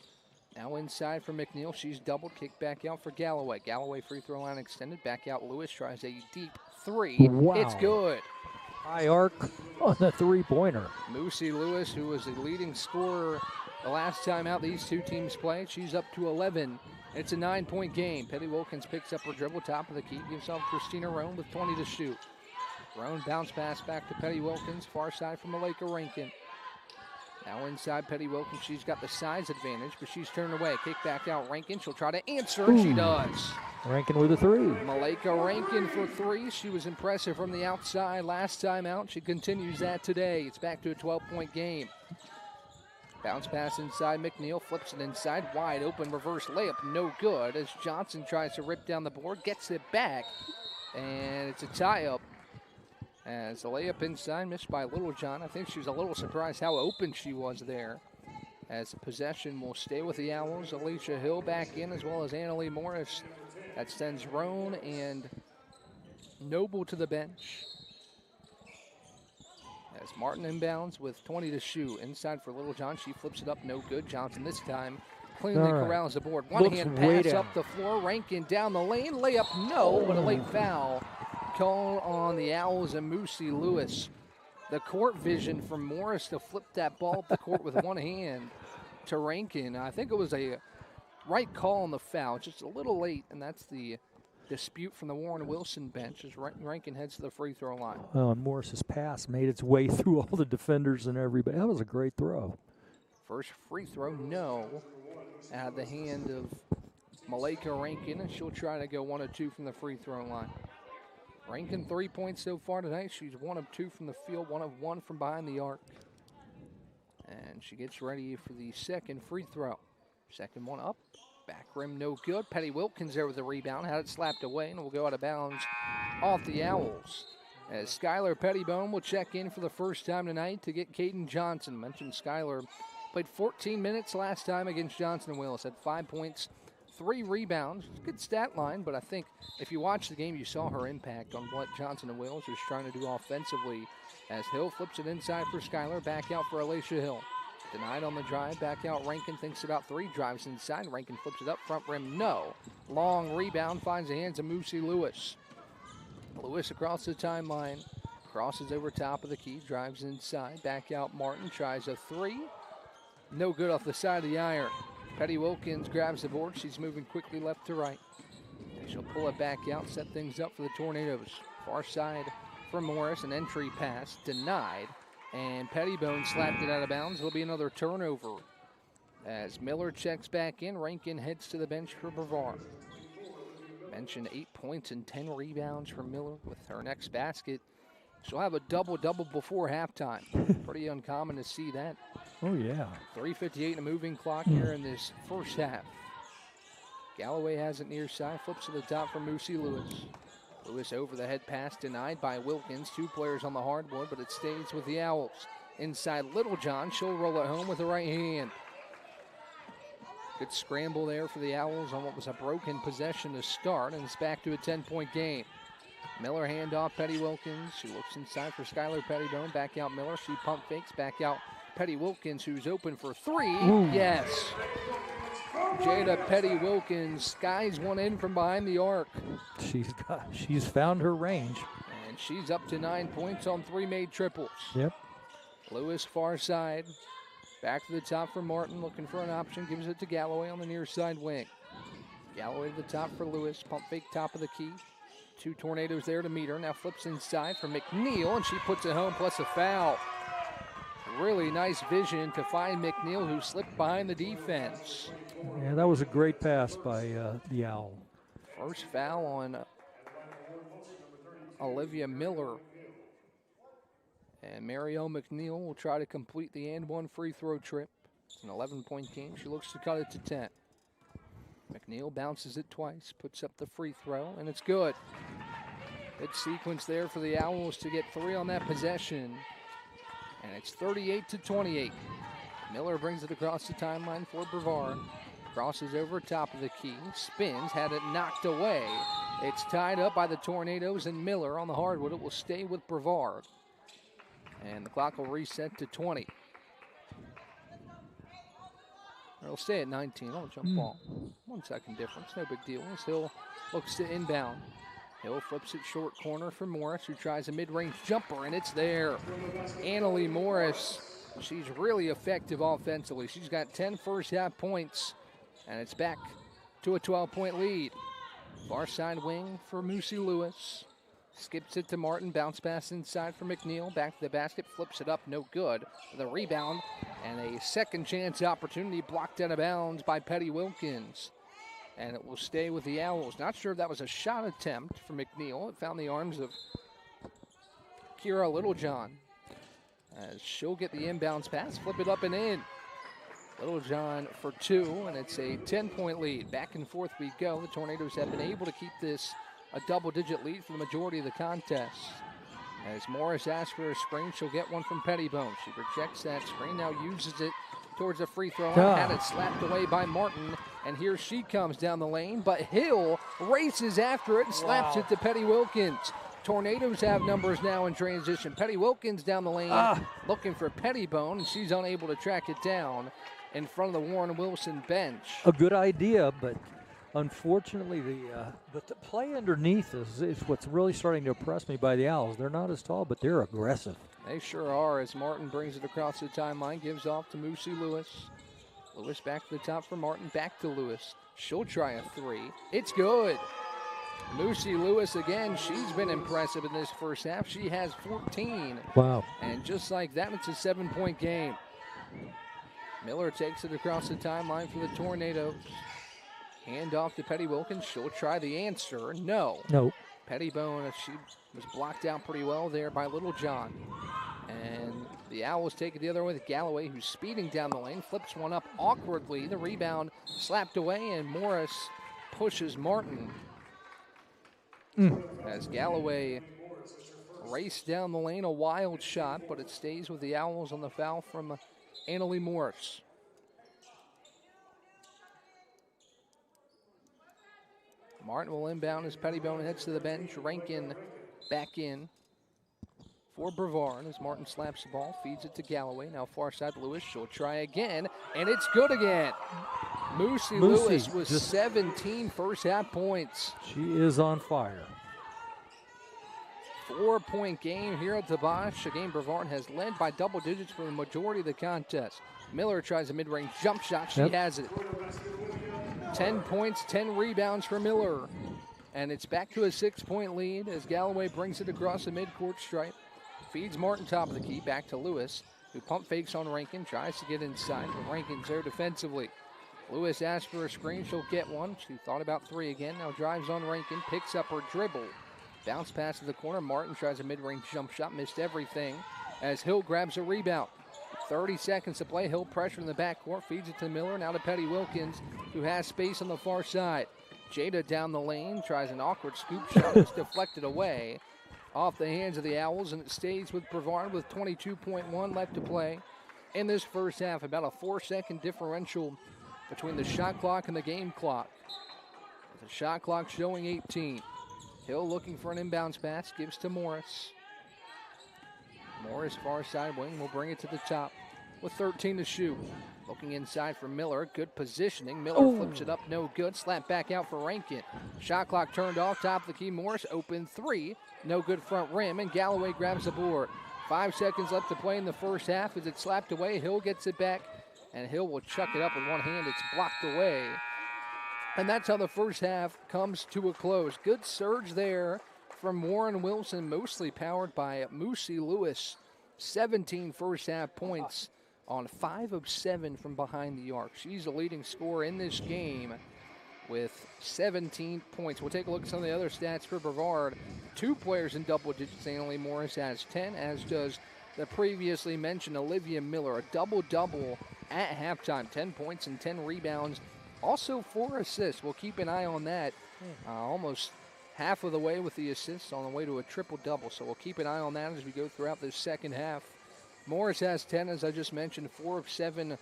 Now inside for McNeil. She's doubled, kick back out for Galloway. Galloway free throw line extended, back out Lewis, tries a deep three. Wow. It's good. High arc on the three-pointer. Moosey Lewis, who was the leading scorer the last time out these two teams played, she's up to 11. It's a 9-point game. Petty Wilkins picks up her dribble, top of the key, gives off Christina Roan with 20 to shoot. Roan bounce pass back to Petty Wilkins, far side from Malika Rankin. Now inside Petty Wilkins, she's got the size advantage, but she's turned away. Kick back out Rankin, she'll try to answer, and she does. Rankin with a three. Malika Rankin for 3. She was impressive from the outside last time out. She continues that today. It's back to a 12-point game. Bounce pass inside, McNeil flips it inside, wide open reverse layup, no good as Johnson tries to rip down the board, gets it back, and it's a tie-up. As the layup inside, missed by Littlejohn. I think she was a little surprised how open she was there. As the possession will stay with the Owls, Alicia Hill back in as well as Annalie Morris. That sends Roan and Noble to the bench. As Martin inbounds with 20 to shoot. Inside for Littlejohn. She flips it up. No good. Johnson this time cleanly corrals the board. One-hand pass up the floor. Rankin down the lane. Layup, no, but a late foul. Call on the Owls and Moosey Lewis. The court vision from Morris to flip that ball up the court with one hand to Rankin. I think it was a right call on the foul. Just a little late, and that's the dispute from the Warren Wilson bench as Rankin heads to the free throw line. Well, and Morris's pass made its way through all the defenders and everybody. That was a great throw. First free throw, no, at the hand of Malika Rankin, and she'll try to go 1 of 2 from the free throw line. Rankin 3 points so far tonight. She's 1 of 2 from the field, 1 of 1 from behind the arc. And she gets ready for the second free throw. Second one up. Back rim, no good. Petty Wilkins there with the rebound. Had it slapped away, and will go out of bounds off the Owls. As Skylar Pettibone will check in for the first time tonight to get Caden Johnson. Mentioned Skylar played 14 minutes last time against Johnson & Wales. Had 5 points, 3 rebounds. Good stat line, but I think if you watch the game, you saw her impact on what Johnson & Wales was trying to do offensively. As Hill flips it inside for Skylar, back out for Alicia Hill. Denied on the drive, back out Rankin, thinks about 3, drives inside, Rankin flips it up, front rim, no. Long rebound, finds the hands of Moosey Lewis. Lewis across the timeline, crosses over top of the key, drives inside, back out Martin, tries a 3. No good off the side of the iron. Petty Wilkins grabs the board, she's moving quickly left to right. And she'll pull it back out, set things up for the Tornadoes. Far side for Morris, an entry pass, denied. and Pettibone slapped it out of bounds. It'll be another turnover. As Miller checks back in, Rankin heads to the bench for Brevard. Mentioned 8 points and 10 rebounds for Miller with her next basket. She'll have a double-double before halftime. Pretty uncommon to see that. Oh, yeah. 3:58 in a moving clock here in this first half. Galloway has it near side, flips to the top for Moosey Lewis. Lewis over the head pass denied by Wilkins. 2 players on the hardwood, but it stays with the Owls. Inside Littlejohn, she'll roll it home with the right hand. Good scramble there for the Owls on what was a broken possession to start, and it's back to a 10-point game. Miller handoff, Petty Wilkins. She looks inside for Skylar Pettibone. Back out Miller. She pump fakes. Back out Petty Wilkins, who's open for 3. Ooh. Yes. Jada Petty Wilkins skies one in from behind the arc. She's found her range. And she's up to 9 points on 3 made triples. Yep. Lewis far side. Back to the top for Martin, looking for an option. Gives it to Galloway on the near side wing. Galloway to the top for Lewis. Pump fake top of the key. 2 Tornadoes there to meet her. Now flips inside for McNeil, and she puts it home plus a foul. Really nice vision to find McNeil, who slipped behind the defense. Yeah, that was a great pass by the Owl. First foul on Olivia Miller. And Marielle McNeil will try to complete the and-one free throw trip. It's an 11-point game. She looks to cut it to 10. McNeil bounces it twice, puts up the free throw, and it's good. Good sequence there for the Owls to get 3 on that possession. And it's 38-28. Miller brings it across the timeline for Brevard. Crosses over top of the key, spins, had it knocked away. It's tied up by the Tornadoes, and Miller on the hardwood. It will stay with Brevard. And the clock will reset to 20. It'll stay at 19. Oh, jump ball. 1 second difference, no big deal. As Hill looks to inbound. Hill flips it short corner for Morris, who tries a mid-range jumper, and it's there. Annalie Morris, she's really effective offensively. She's got 10 first-half points, and it's back to a 12-point lead. Far side wing for Moosey Lewis. Skips it to Martin, bounce pass inside for McNeil. Back to the basket, flips it up, no good. The rebound, and a second chance opportunity blocked out of bounds by Petty Wilkins. And it will stay with the Owls. Not sure if that was a shot attempt for McNeil. It found the arms of Kira Littlejohn. As she'll get the inbounds pass, flip it up and in. Littlejohn for 2, and it's a 10-point lead. Back and forth we go. The Tornadoes have been able to keep this a double-digit lead for the majority of the contest. As Morris asks for a screen, she'll get one from Pettibone. She rejects that screen, now uses it towards the free throw line. Had it slapped away by Martin, and here she comes down the lane, but Hill races after it and slaps it to Petty Wilkins. Tornadoes have numbers now in transition. Petty Wilkins down the lane looking for Pettibone, and she's unable to track it down in front of the Warren Wilson bench. A good idea, but unfortunately, the play underneath is what's really starting to impress me by the Owls. They're not as tall, but they're aggressive. They sure are, as Martin brings it across the timeline, gives off to Moosey Lewis. Lewis back to the top for Martin, back to Lewis. She'll try a 3. It's good. Moosey Lewis again, she's been impressive in this first half. She has 14. Wow. And just like that, it's a 7-point game. Miller takes it across the timeline for the Tornadoes. Hand off to Petty Wilkins. She'll try the answer. No. Nope. Pettibone, she was blocked out pretty well there by Littlejohn. And the Owls take it the other way with Galloway, who's speeding down the lane, flips one up awkwardly. The rebound slapped away, and Morris pushes Martin. As Galloway raced down the lane, a wild shot, but it stays with the Owls on the foul from Annalie Morris. Martin will inbound as Pettibone heads to the bench. Rankin back in for Brevard as Martin slaps the ball, feeds it to Galloway. Now far side Lewis, she'll try again, and it's good again. Moosey Lewis with 17 first half points. She is on fire. 4-point game here at the Bosch. A game Brevard has led by double digits for the majority of the contest. Miller tries a mid-range jump shot. She has it. 10 points, 10 rebounds for Miller. And it's back to a 6-point lead as Galloway brings it across the midcourt stripe. feeds Martin top of the key, back to Lewis, who pump fakes on Rankin, tries to get inside, but Rankin's there defensively. Lewis asks for a screen, she'll get one. She thought about 3 again, now drives on Rankin, picks up her dribble. Bounce pass to the corner, Martin tries a mid-range jump shot, missed everything as Hill grabs a rebound. 30 seconds to play, Hill pressure in the backcourt, feeds it to Miller, now to Petty Wilkins, who has space on the far side. Jada down the lane, tries an awkward scoop shot, it's deflected away off the hands of the Owls, and it stays with Brevard with 22.1 left to play in this first half. About a 4-second differential between the shot clock and the game clock. The shot clock showing 18. Hill looking for an inbounds pass, gives to Morris. Morris, far side wing, will bring it to the top with 13 to shoot. Looking inside for Miller, good positioning. Miller flips it up, no good. Slap back out for Rankin. Shot clock turned off, top of the key. Morris open 3, no good front rim, and Galloway grabs the board. 5 seconds left to play in the first half as it's slapped away. Hill gets it back, and Hill will chuck it up with one hand. It's blocked away. And that's how the first half comes to a close. Good surge there from Warren Wilson, mostly powered by Moosey Lewis. 17 first half points on 5 of 7 from behind the arc. She's the leading scorer in this game with 17 points. We'll take a look at some of the other stats for Brevard. 2 players in double digits. Annalie Morris has 10, as does the previously mentioned Olivia Miller. A double-double at halftime. 10 points and 10 rebounds. Also 4 assists. We'll keep an eye on that. Almost half of the way with the assists, on the way to a triple-double. So we'll keep an eye on that as we go throughout this second half. Morris has 10, as I just mentioned, 4 of 7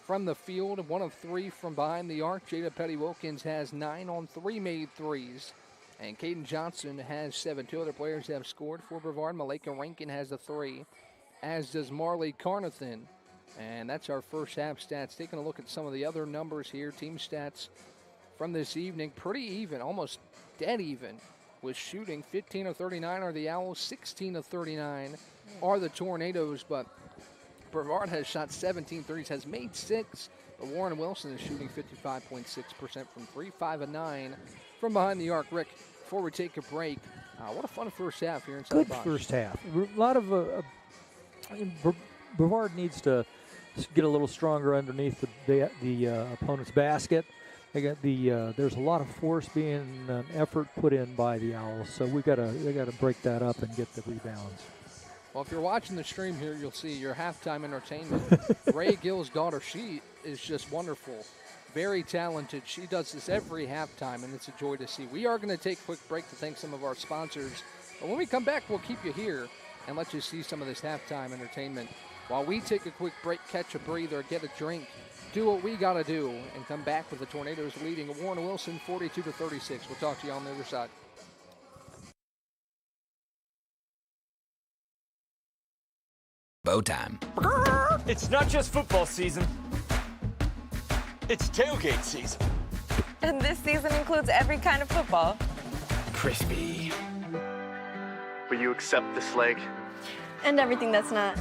from the field, 1 of 3 from behind the arc. Jada Petty Wilkins has 9 on 3 made threes. And Caden Johnson has 7. 2 other players have scored for Brevard. Malika Rankin has a 3, as does Marley Carnathan. And that's our first half stats. Taking a look at some of the other numbers here, team stats from this evening. Pretty even, almost dead even, with shooting. 15 of 39 are the Owls, 16 of 39 are the Tornadoes, but Brevard has shot 17 threes, has made 6, but Warren Wilson is shooting 55.6% from 3, 5 of 9 from behind the arc. Rick, before we take a break, what a fun first half here inside the box. Good first half. A lot of Brevard needs to get a little stronger underneath the opponent's basket. They got there's a lot of force being effort put in by the Owls, so they got to break that up and get the rebounds. Well, if you're watching the stream here, you'll see your halftime entertainment. Ray Gill's daughter, she is just wonderful, very talented. She does this every halftime, and it's a joy to see. We are going to take a quick break to thank some of our sponsors, but when we come back, we'll keep you here and let you see some of this halftime entertainment. While we take a quick break, catch a breather, get a drink, do what we got to do, and come back with the Tornadoes leading Warren Wilson 42-36. We'll talk to you on the other side. Bow time. It's not just football season. It's tailgate season. And this season includes every kind of football. Crispy. Will you accept this leg? And everything that's not.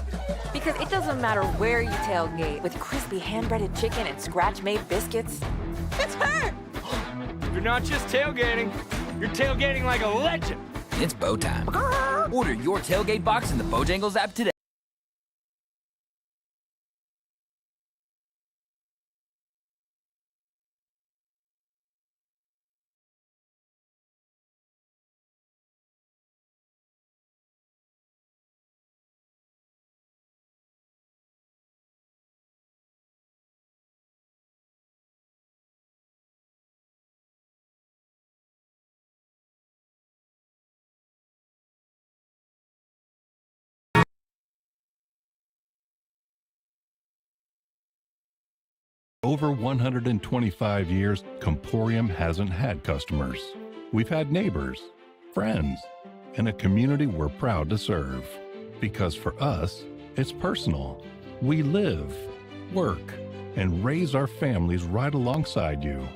Because it doesn't matter where you tailgate, with crispy hand-breaded chicken and scratch-made biscuits. It's her! You're not just tailgating. You're tailgating like a legend. It's bow time. Order your tailgate box in the Bojangles app today. Over 125 years, Comporium hasn't had customers. We've had neighbors, friends, and a community we're proud to serve. Because for us, it's personal. We live, work, and raise our families right alongside you.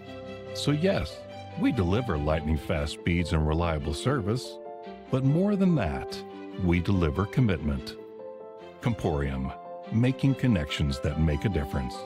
So yes, we deliver lightning-fast speeds and reliable service. But more than that, we deliver commitment. Comporium, making connections that make a difference.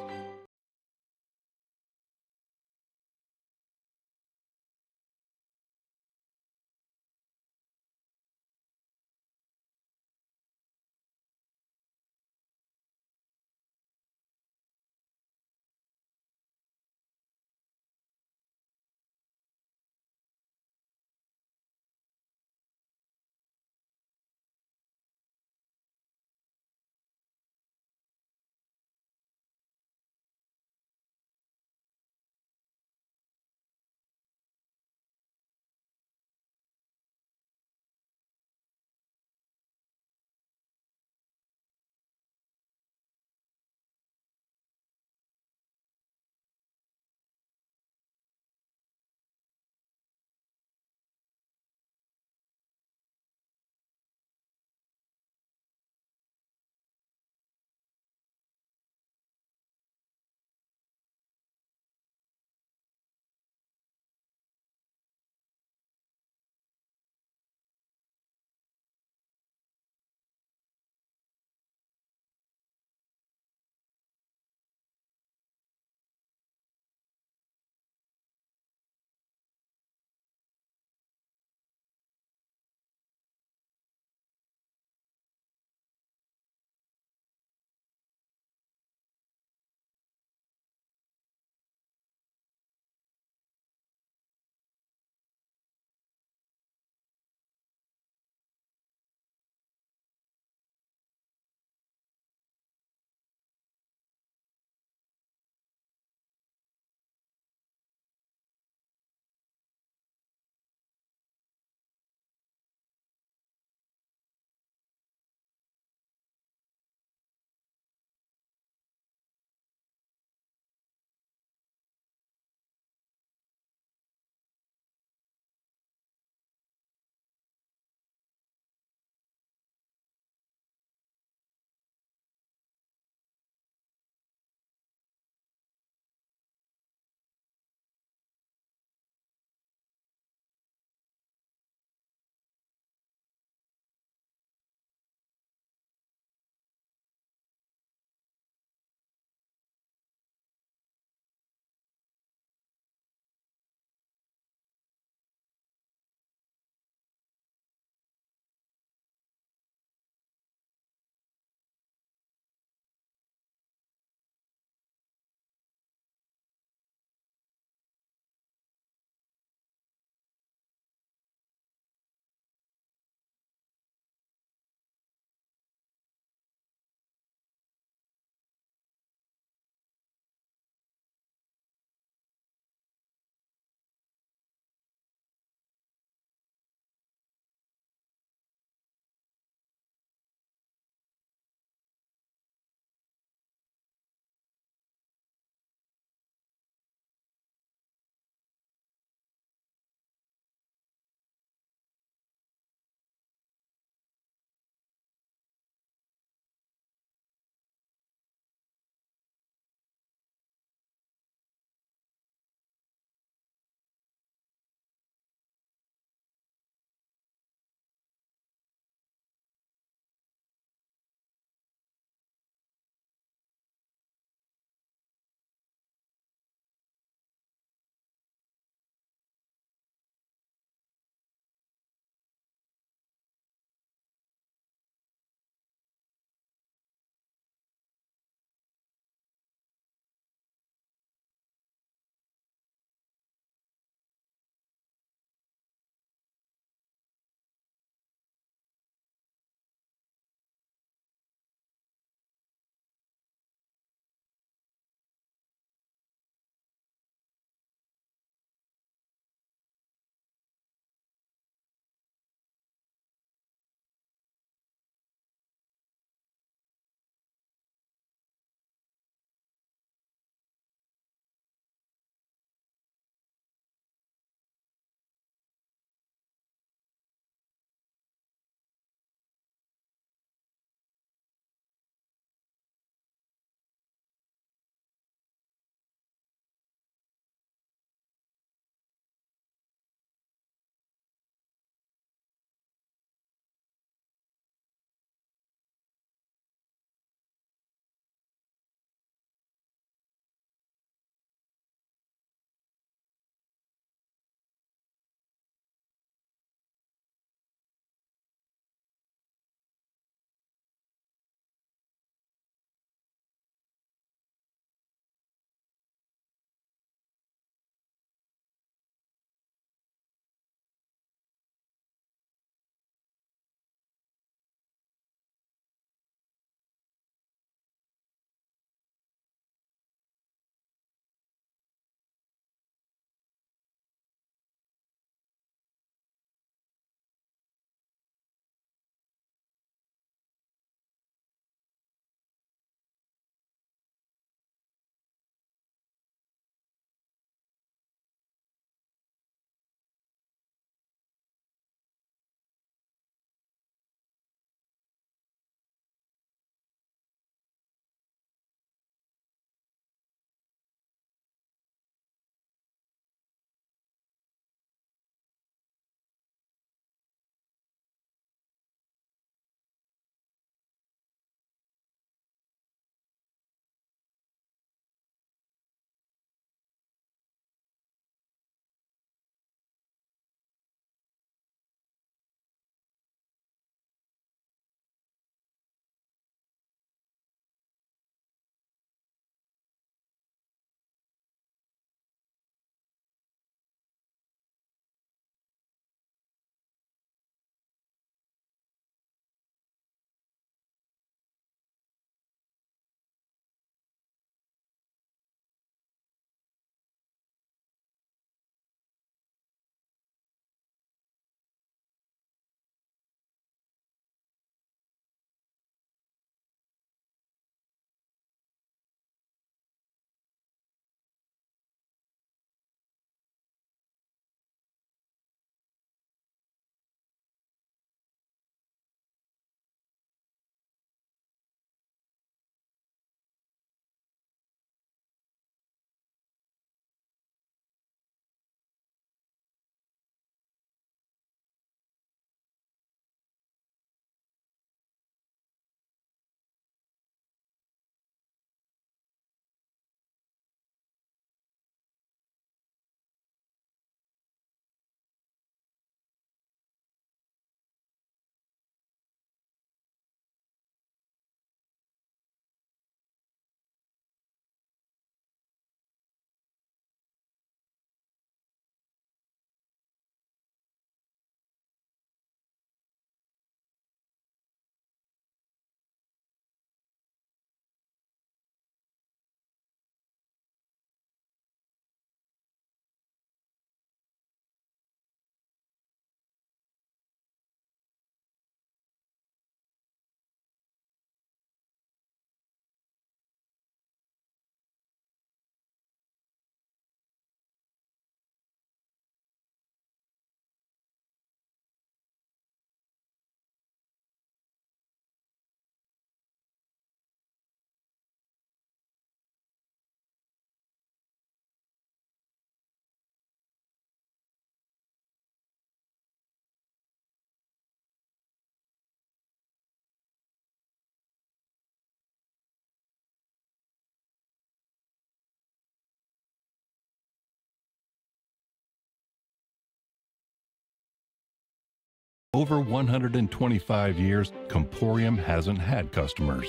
Over 125 years, Comporium hasn't had customers.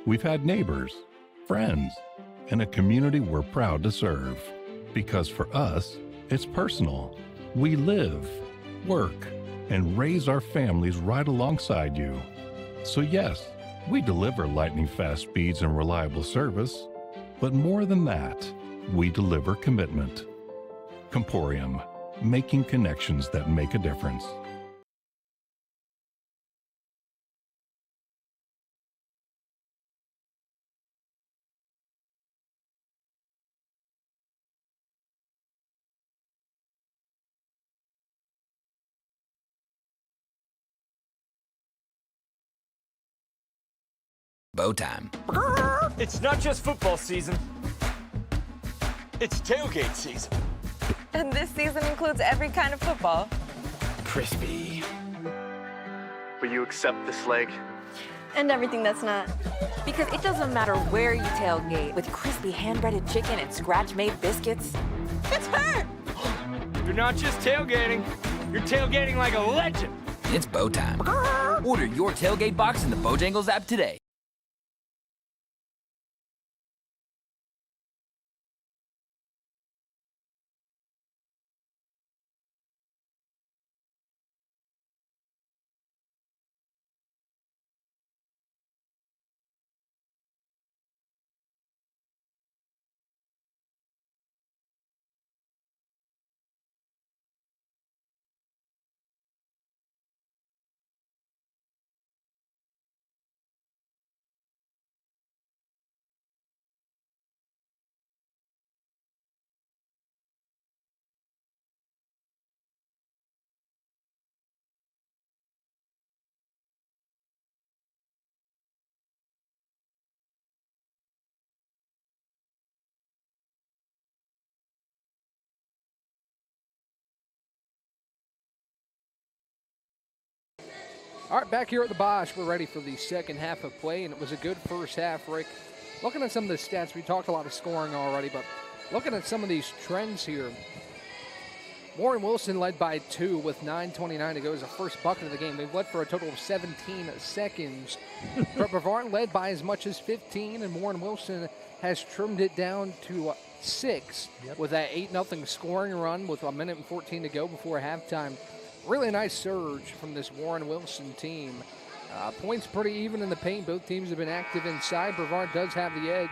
We've had neighbors, friends, and a community we're proud to serve. Because for us, it's personal. We live, work, and raise our families right alongside you. So yes, we deliver lightning-fast speeds and reliable service, but more than that, we deliver commitment. Comporium, making connections that make a difference. Bow time. It's not just football season. It's tailgate season. And this season includes every kind of football. Crispy. Will you accept this leg? And everything that's not. Because it doesn't matter where you tailgate, with crispy hand-breaded chicken and scratch-made biscuits. It's her! You're not just tailgating. You're tailgating like a legend. It's bow time. Order your tailgate box in the Bojangles app today. All right, back here at the Bosch, we're ready for the second half of play, and it was a good first half, Rick. Looking at some of the stats, we talked a lot of scoring already, but looking at some of these trends here, Warren Wilson led by 2 with 9:29 to go as the first bucket of the game. They've led for a total of 17 seconds. But Brevard led by as much as 15, and Warren Wilson has trimmed it down to 6 with that 8-0 scoring run with 1:14 to go before halftime. Really nice surge from this Warren Wilson team. Points pretty even in the paint. Both teams have been active inside. Brevard does have the edge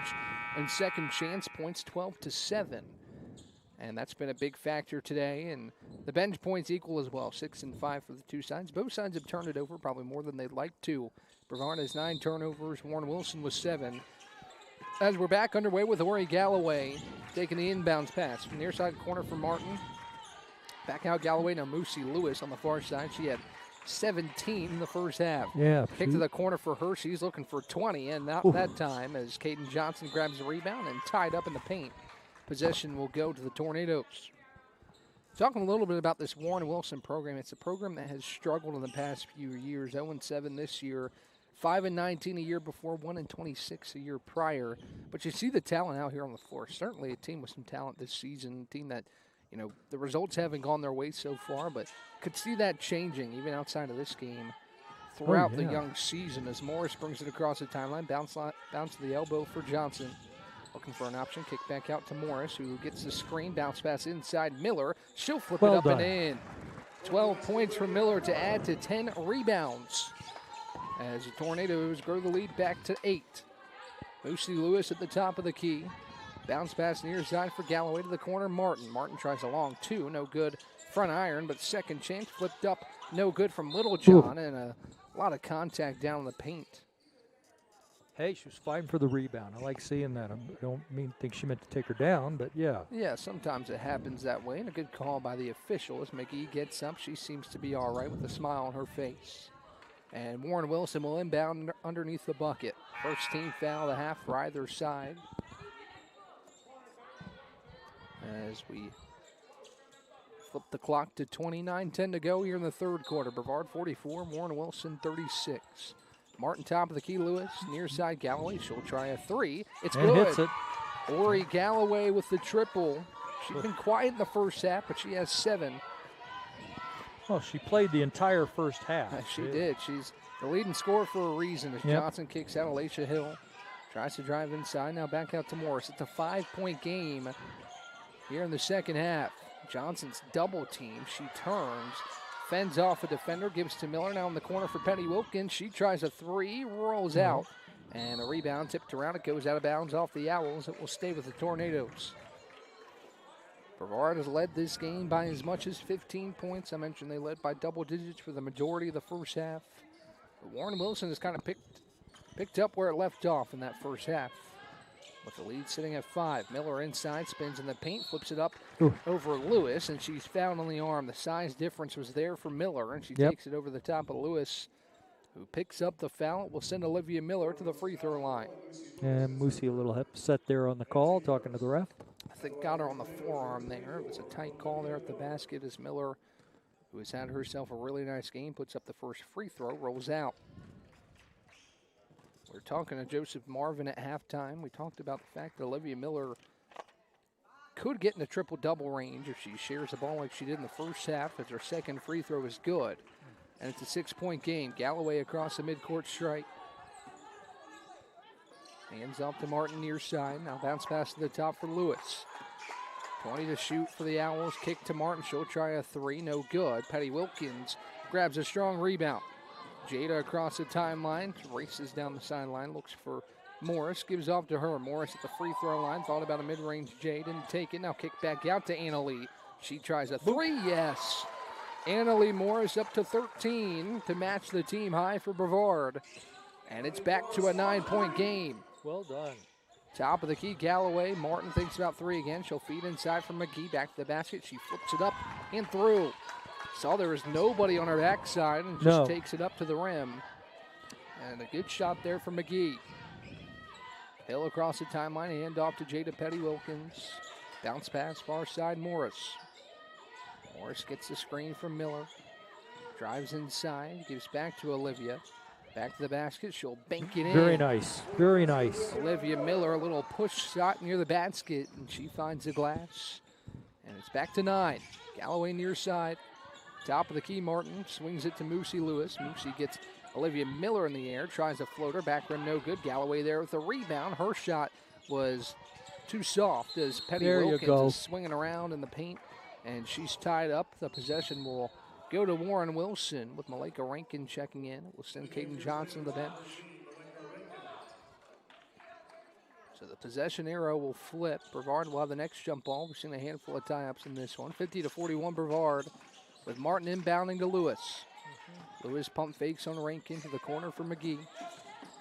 in second chance points, 12-7. And that's been a big factor today. And the bench points equal as well, 6 and 5 for the two sides. Both sides have turned it over probably more than they'd like to. Brevard has 9 turnovers. Warren Wilson with 7. As we're back underway with Ori Galloway taking the inbounds pass from near side corner for Martin. Back out Galloway, now Moosey Lewis on the far side. She had 17 in the first half. Yeah. Kick to the corner for her. She's looking for 20, and not that time as Caden Johnson grabs the rebound and tied up in the paint. Possession will go to the Tornadoes. Talking a little bit about this Warren Wilson program. It's a program that has struggled in the past few years. 0-7 this year, 5-19 a year before, 1-26 a year prior. But you see the talent out here on the floor. Certainly a team with some talent this season, a team that, you know, the results haven't gone their way so far, but could see that changing even outside of this game throughout the young season as Morris brings it across the timeline. Bounce to the elbow for Johnson. Looking for an option. Kick back out to Morris, who gets the screen. Bounce pass inside Miller. She'll flip it up and in. 12 points for Miller to add to 10 rebounds as the Tornadoes grow the lead back to 8. Moosey Lewis at the top of the key. Bounce pass near side for Galloway to the corner. Martin tries a long 2, no good. Front iron, but second chance flipped up, no good from Littlejohn, and a lot of contact down in the paint. Hey, she was fine for the rebound. I like seeing that. I don't think she meant to take her down, but yeah. Yeah, sometimes it happens that way, and a good call by the officials. McGee gets up. She seems to be all right with a smile on her face. And Warren Wilson will inbound underneath the bucket. First team foul of the half for either side. As we flip the clock to 29:10 to go here in the third quarter. Brevard 44, Warren Wilson 36. Martin top of the key, Lewis, near side Galloway. She'll try a 3. It's and good. Hits it. Ori Galloway with the triple. She's been quiet in the first half, but she has 7. Oh, she played the entire first half. She did. She's the leading scorer for a reason as Johnson kicks out. Alicia Hill tries to drive inside. Now back out to Morris. It's a 5-point game here in the second half. Johnson's double team. She turns, fends off a defender, gives to Miller. Now in the corner for Penny Wilkins. She tries a three, rolls out. And a rebound tipped around. It goes out of bounds off the Owls. It will stay with the Tornadoes. Brevard has led this game by as much as 15 points. I mentioned they led by double digits for the majority of the first half. But Warren Wilson has kind of picked up where it left off in that first half. With the lead sitting at 5. Miller inside, spins in the paint, flips it up over Lewis, and she's fouled on the arm. The size difference was there for Miller, and she takes it over the top of Lewis, who picks up the foul. Will send Olivia Miller to the free throw line. And Moosey a little upset there on the call, talking to the ref. I think got her on the forearm there. It was a tight call there at the basket as Miller, who has had herself a really nice game, puts up the first free throw, rolls out. We're talking to Joseph Marvin at halftime. We talked about the fact that Olivia Miller could get in the triple-double range if she shares the ball like she did in the first half, as her second free throw is good. And it's a 6-point game. Galloway across the midcourt strike. Hands off to Martin near side. Now bounce pass to the top for Lewis. 20 to shoot for the Owls. Kick to Martin. She'll try a three. No good. Patty Wilkins grabs a strong rebound. Jada across the timeline. Races down the sideline. Looks for Morris. Gives off to her. Morris at the free throw line. Thought about a mid-range J. Didn't take it. Now kick back out to Anna Lee. She tries a three. Yes. Anna Lee Morris up to 13 to match the team high for Brevard. And it's back to a 9-point game. Well done. Top of the key, Galloway. Martin thinks about three again. She'll feed inside from McGee. Back to the basket. She flips it up and through. Saw there was nobody on her backside and just takes it up to the rim. And a good shot there from McGee. Hill across the timeline. Hand off to Jada Petty Wilkins. Bounce pass far side, Morris. Morris gets the screen from Miller. Drives inside. Gives back to Olivia. Back to the basket. She'll bank it in. Very nice. Very nice. Olivia Miller, a little push shot near the basket, and she finds the glass. And it's back to 9. Galloway near side. Top of the key, Martin swings it to Moosey Lewis. Moosey gets Olivia Miller in the air. Tries a floater. Back rim no good. Galloway there with a rebound. Her shot was too soft as Petty Wilkins is swinging around in the paint. And she's tied up. The possession will go to Warren Wilson with Malika Rankin checking in. We'll send Caden Johnson to the bench. So the possession arrow will flip. Brevard will have the next jump ball. We've seen a handful of tie-ups in this one. 50-41 Brevard with Martin inbounding to Lewis. Lewis pump fakes on Rankin to the corner for McGee.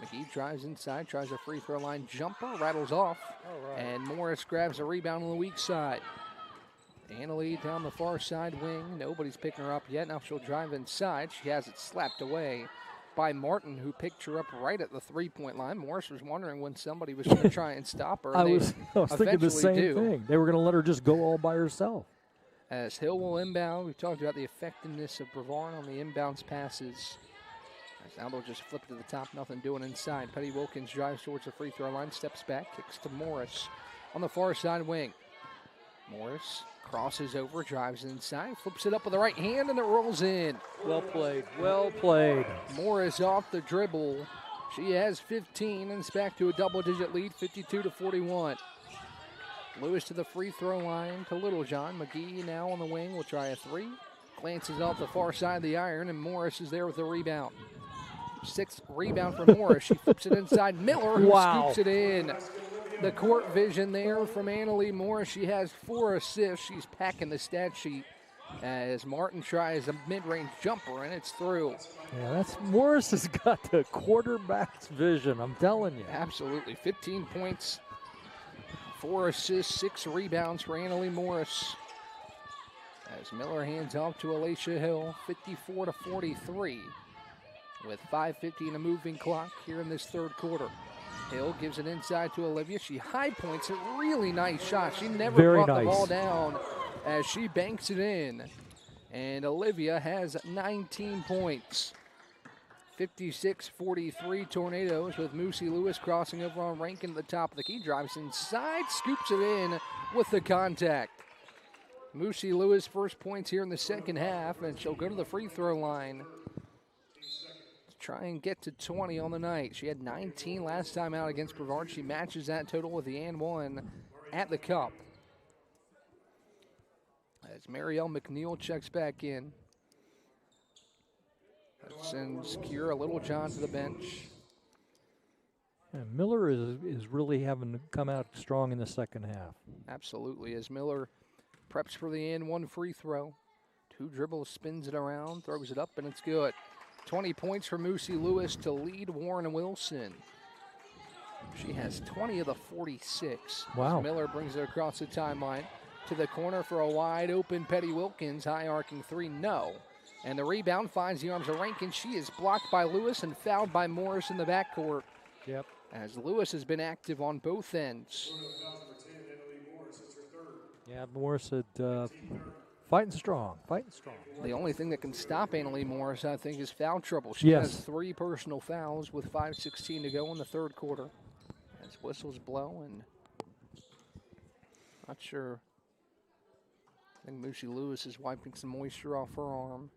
McGee drives inside, tries a free throw line jumper, rattles off. And Morris grabs a rebound on the weak side. Anna Lee down the far side wing. Nobody's picking her up yet. Now she'll drive inside. She has it slapped away by Martin, who picked her up right at the three-point line. Morris was wondering when somebody was going to try and stop her. I was thinking the same thing. They were going to let her just go all by herself. As Hill will inbound. We've talked about the effectiveness of Brevard on the inbounds passes. As now they'll just flip to the top, nothing doing inside. Petty Wilkins drives towards the free throw line, steps back, kicks to Morris on the far side wing. Morris crosses over, drives inside, flips it up with the right hand, and it rolls in. Well played, well played. Morris off the dribble. She has 15, and it's back to a double-digit lead, 52-41. Lewis to the free throw line to Littlejohn. McGee now on the wing will try a three. Glances off the far side of the iron, and Morris is there with the rebound. 6th rebound for Morris. She flips it inside. Miller, who scoops it in. The court vision there from Anna Lee Morris. She has 4 assists. She's packing the stat sheet as Martin tries a mid-range jumper, and it's through. Yeah, Morris has got the quarterback's vision, I'm telling you. Absolutely. 15 points, 4 assists, 6 rebounds for Anna Lee Morris. As Miller hands off to Alicia Hill, 54-43, with 5:50 in a moving clock here in this third quarter. Hill gives it inside to Olivia. She high points a really nice shot. She never brought the ball down as she banks it in. And Olivia has 19 points. 56-43 Tornadoes with Moosey Lewis crossing over on Rankin at the top of the key. Drives inside, scoops it in with the contact. Moosey Lewis first points here in the second half, and she'll go to the free throw line to try and get to 20 on the night. She had 19 last time out against Brevard. She matches that total with the and one at the cup. As Marielle McNeil checks back in. That sends Kira Littlejohn to the bench. And Miller is really having to come out strong in the second half. Absolutely, as Miller preps for the and one free throw. 2 dribbles, spins it around, throws it up, and it's good. 20 points for Moosey Lewis to lead Warren Wilson. She has 20 of the 46. Wow. As Miller brings it across the timeline to the corner for a wide open Petty Wilkins. High arcing three, no. And the rebound finds the arms of Rankin. She is blocked by Lewis and fouled by Morris in the backcourt. Yep. As Lewis has been active on both ends. Yeah, Morris said fighting strong. The only thing that can stop Annalie Morris, I think, is foul trouble. She Yes. has 3 personal fouls with 5:16 to go in the third quarter. As whistles blow, and not sure. I think Moosey Lewis is wiping some moisture off her arm.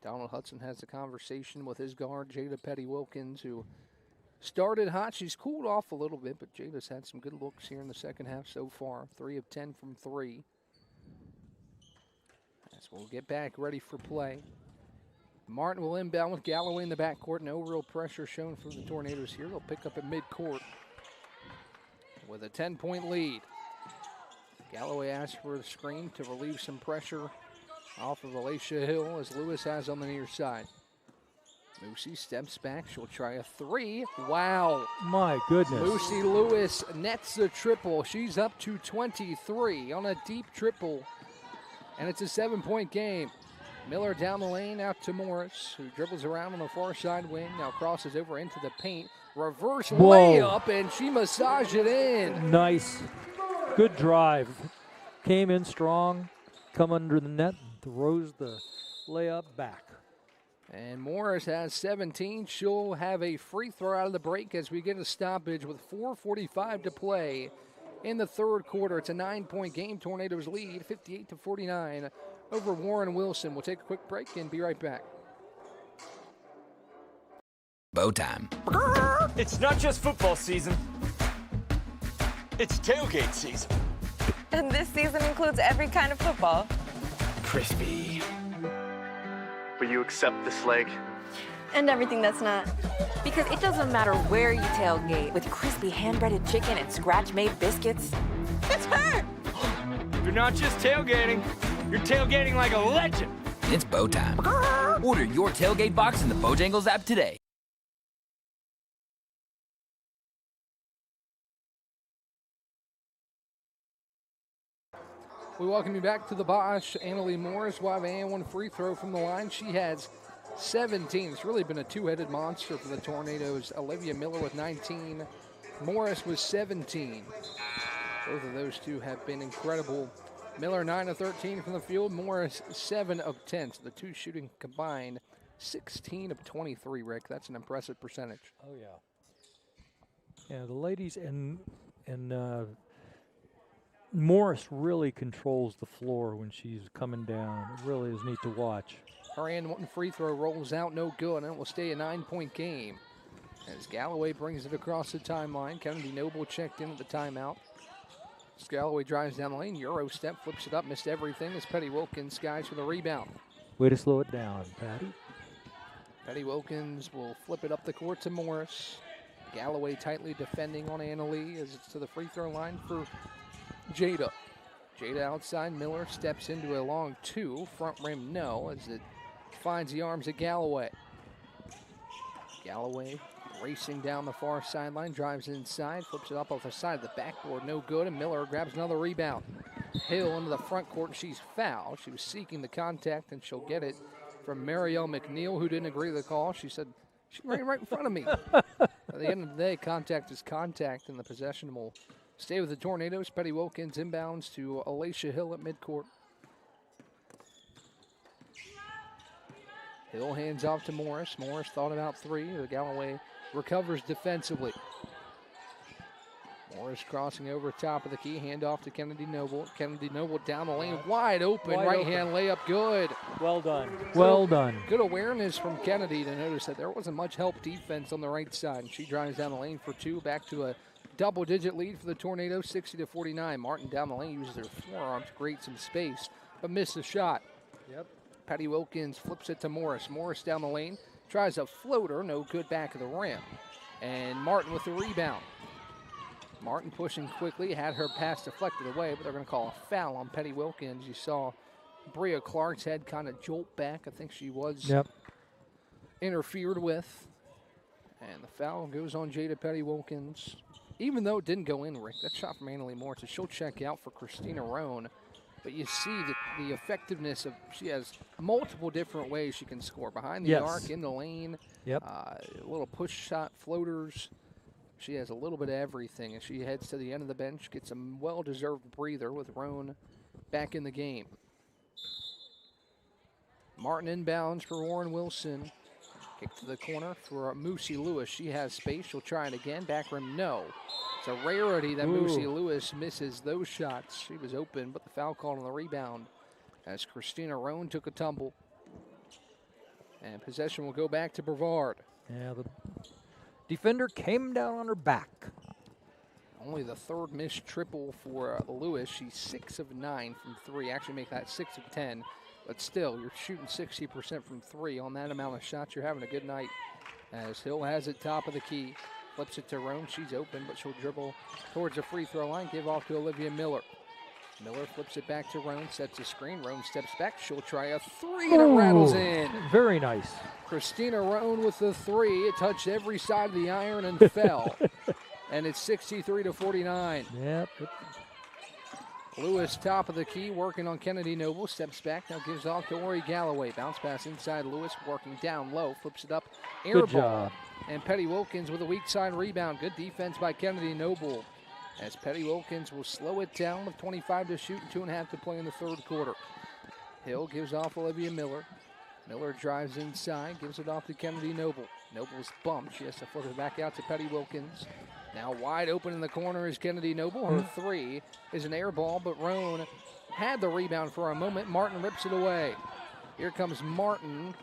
Donald Hudson has a conversation with his guard, Jada Petty Wilkins, who started hot. She's cooled off a little bit, but Jada's had some good looks here in the second half so far. 3 of 10 from 3. As we'll get back ready for play. Martin will inbound with Galloway in the backcourt. No real pressure shown from the Tornadoes here. They'll pick up at midcourt with a 10-point lead. Galloway asks for a screen to relieve some pressure off of Alicia Hill, as Lewis has on the near side. Moosey steps back. She'll try a 3. Wow. My goodness. Moosey Lewis nets the triple. She's up to 23 on a deep triple. And it's a 7-point game. Miller down the lane out to Morris, who dribbles around on the far side wing. Now crosses over into the paint. Reverse layup, and she massaged it in. Nice. Good drive. Came in strong, come under the net, throws the layup back. And Morris has 17. She'll have a free throw out of the break as we get a stoppage with 4:45 to play in the third quarter. It's a 9-point game. Tornadoes lead 58-49 over Warren Wilson. We'll take a quick break and be right back. Bow time. It's not just football season. It's tailgate season. And this season includes every kind of football. Crispy. Will you accept this leg? And everything that's not. Because it doesn't matter where you tailgate, with crispy hand-breaded chicken and scratch-made biscuits. It's her! You're not just tailgating. You're tailgating like a legend. It's bow time. Order your tailgate box in the Bojangles app today. We welcome you back to the Bosch. Annalie Morris will have an and one free throw from the line. She has 17. It's really been a two-headed monster for the Tornadoes. Olivia Miller with 19. Morris with 17. Both of those two have been incredible. Miller 9 of 13 from the field. Morris 7 of 10. So the two shooting combined 16 of 23, Rick. That's an impressive percentage. Oh, yeah. Yeah, the ladies and Morris really controls the floor when she's coming down. It really is neat to watch. Her and one free throw rolls out, no good, and it will stay a 9-point game. As Galloway brings it across the timeline, Kennedy Noble checked in at the timeout. As Galloway drives down the lane, Euro step, flips it up, missed everything as Petty Wilkins skies for the rebound. Way to slow it down, Patty. Petty Wilkins will flip it up the court to Morris. Galloway tightly defending on Annalie as it's to the free throw line for Jada. Jada outside, Miller steps into a long 2, front rim no, as it finds the arms of Galloway. Galloway racing down the far sideline, drives inside, flips it up off the side of the backboard, no good, and Miller grabs another rebound. Hill into the front court, and she's fouled. She was seeking the contact, and she'll get it from Marielle McNeil, who didn't agree with the call. She said, she ran right in front of me. At the end of the day, contact is contact, and the possession will stay with the Tornadoes. Petty Wilkins inbounds to Alicia Hill at midcourt. Hill hands off to Morris. Morris thought about 3. The Galloway recovers defensively. Morris crossing over top of the key, handoff to Kennedy Noble. Kennedy Noble down the lane, wide open, right-hand layup, good. Well done, well done. Good awareness from Kennedy to notice that there wasn't much help defense on the right side. And she drives down the lane for two, back to a double-digit lead for the Tornadoes, 60-49. Martin down the lane uses her forearm to create some space, but missed the shot. Yep. Patty Wilkins flips it to Morris. Morris down the lane, tries a floater, no good back of the rim. And Martin with the rebound. Martin pushing quickly, had her pass deflected away, but they're going to call a foul on Petty Wilkins. You saw Bria Clark's head kind of jolt back. I think she was interfered with. And the foul goes on Jada Petty Wilkins. Even though it didn't go in, Rick, that shot from Annalie Moore, so she'll check out for Christina Roan. But you see the effectiveness of, she has multiple different ways she can score. Behind the arc, in the lane, little push shot floaters. She has a little bit of everything as she heads to the end of the bench, gets a well-deserved breather with Roan back in the game. Martin inbounds for Warren Wilson. Kick to the corner for Moosey Lewis. She has space. She'll try it again. Back rim, no. It's a rarity that Moosey Lewis misses those shots. She was open, but the foul called on the rebound as Christina Roan took a tumble. And possession will go back to Brevard. Yeah, the defender came down on her back. Only the third missed triple for Lewis. She's 6 of 9 from three. Actually make that 6 of 10. But still, you're shooting 60% from three on that amount of shots. You're having a good night as Hill has it top of the key. Flips it to Roan. She's open, but she'll dribble towards the free throw line. Give off to Olivia Miller. Miller flips it back to Roan, sets a screen. Roan steps back. She'll try a three, and it rattles in. Very nice. Christina Roan with the three. It touched every side of the iron and fell. And it's 63-49. Yep. Lewis, top of the key, working on Kennedy Noble. Steps back, now gives off to Ori Galloway. Bounce pass inside Lewis, working down low. Flips it up, air Good ball. job. And Petty Wilkins with a weak side rebound. Good defense by Kennedy Noble. As Petty Wilkins will slow it down with 25 to shoot and 2.5 to play in the third quarter. Hill gives off Olivia Miller. Miller drives inside, gives it off to Kennedy Noble. Noble's bumped. She has to flip it back out to Petty Wilkins. Now wide open in the corner is Kennedy Noble. Her three is an air ball, but Roan had the rebound for a moment. Martin rips it away. Here comes Martin.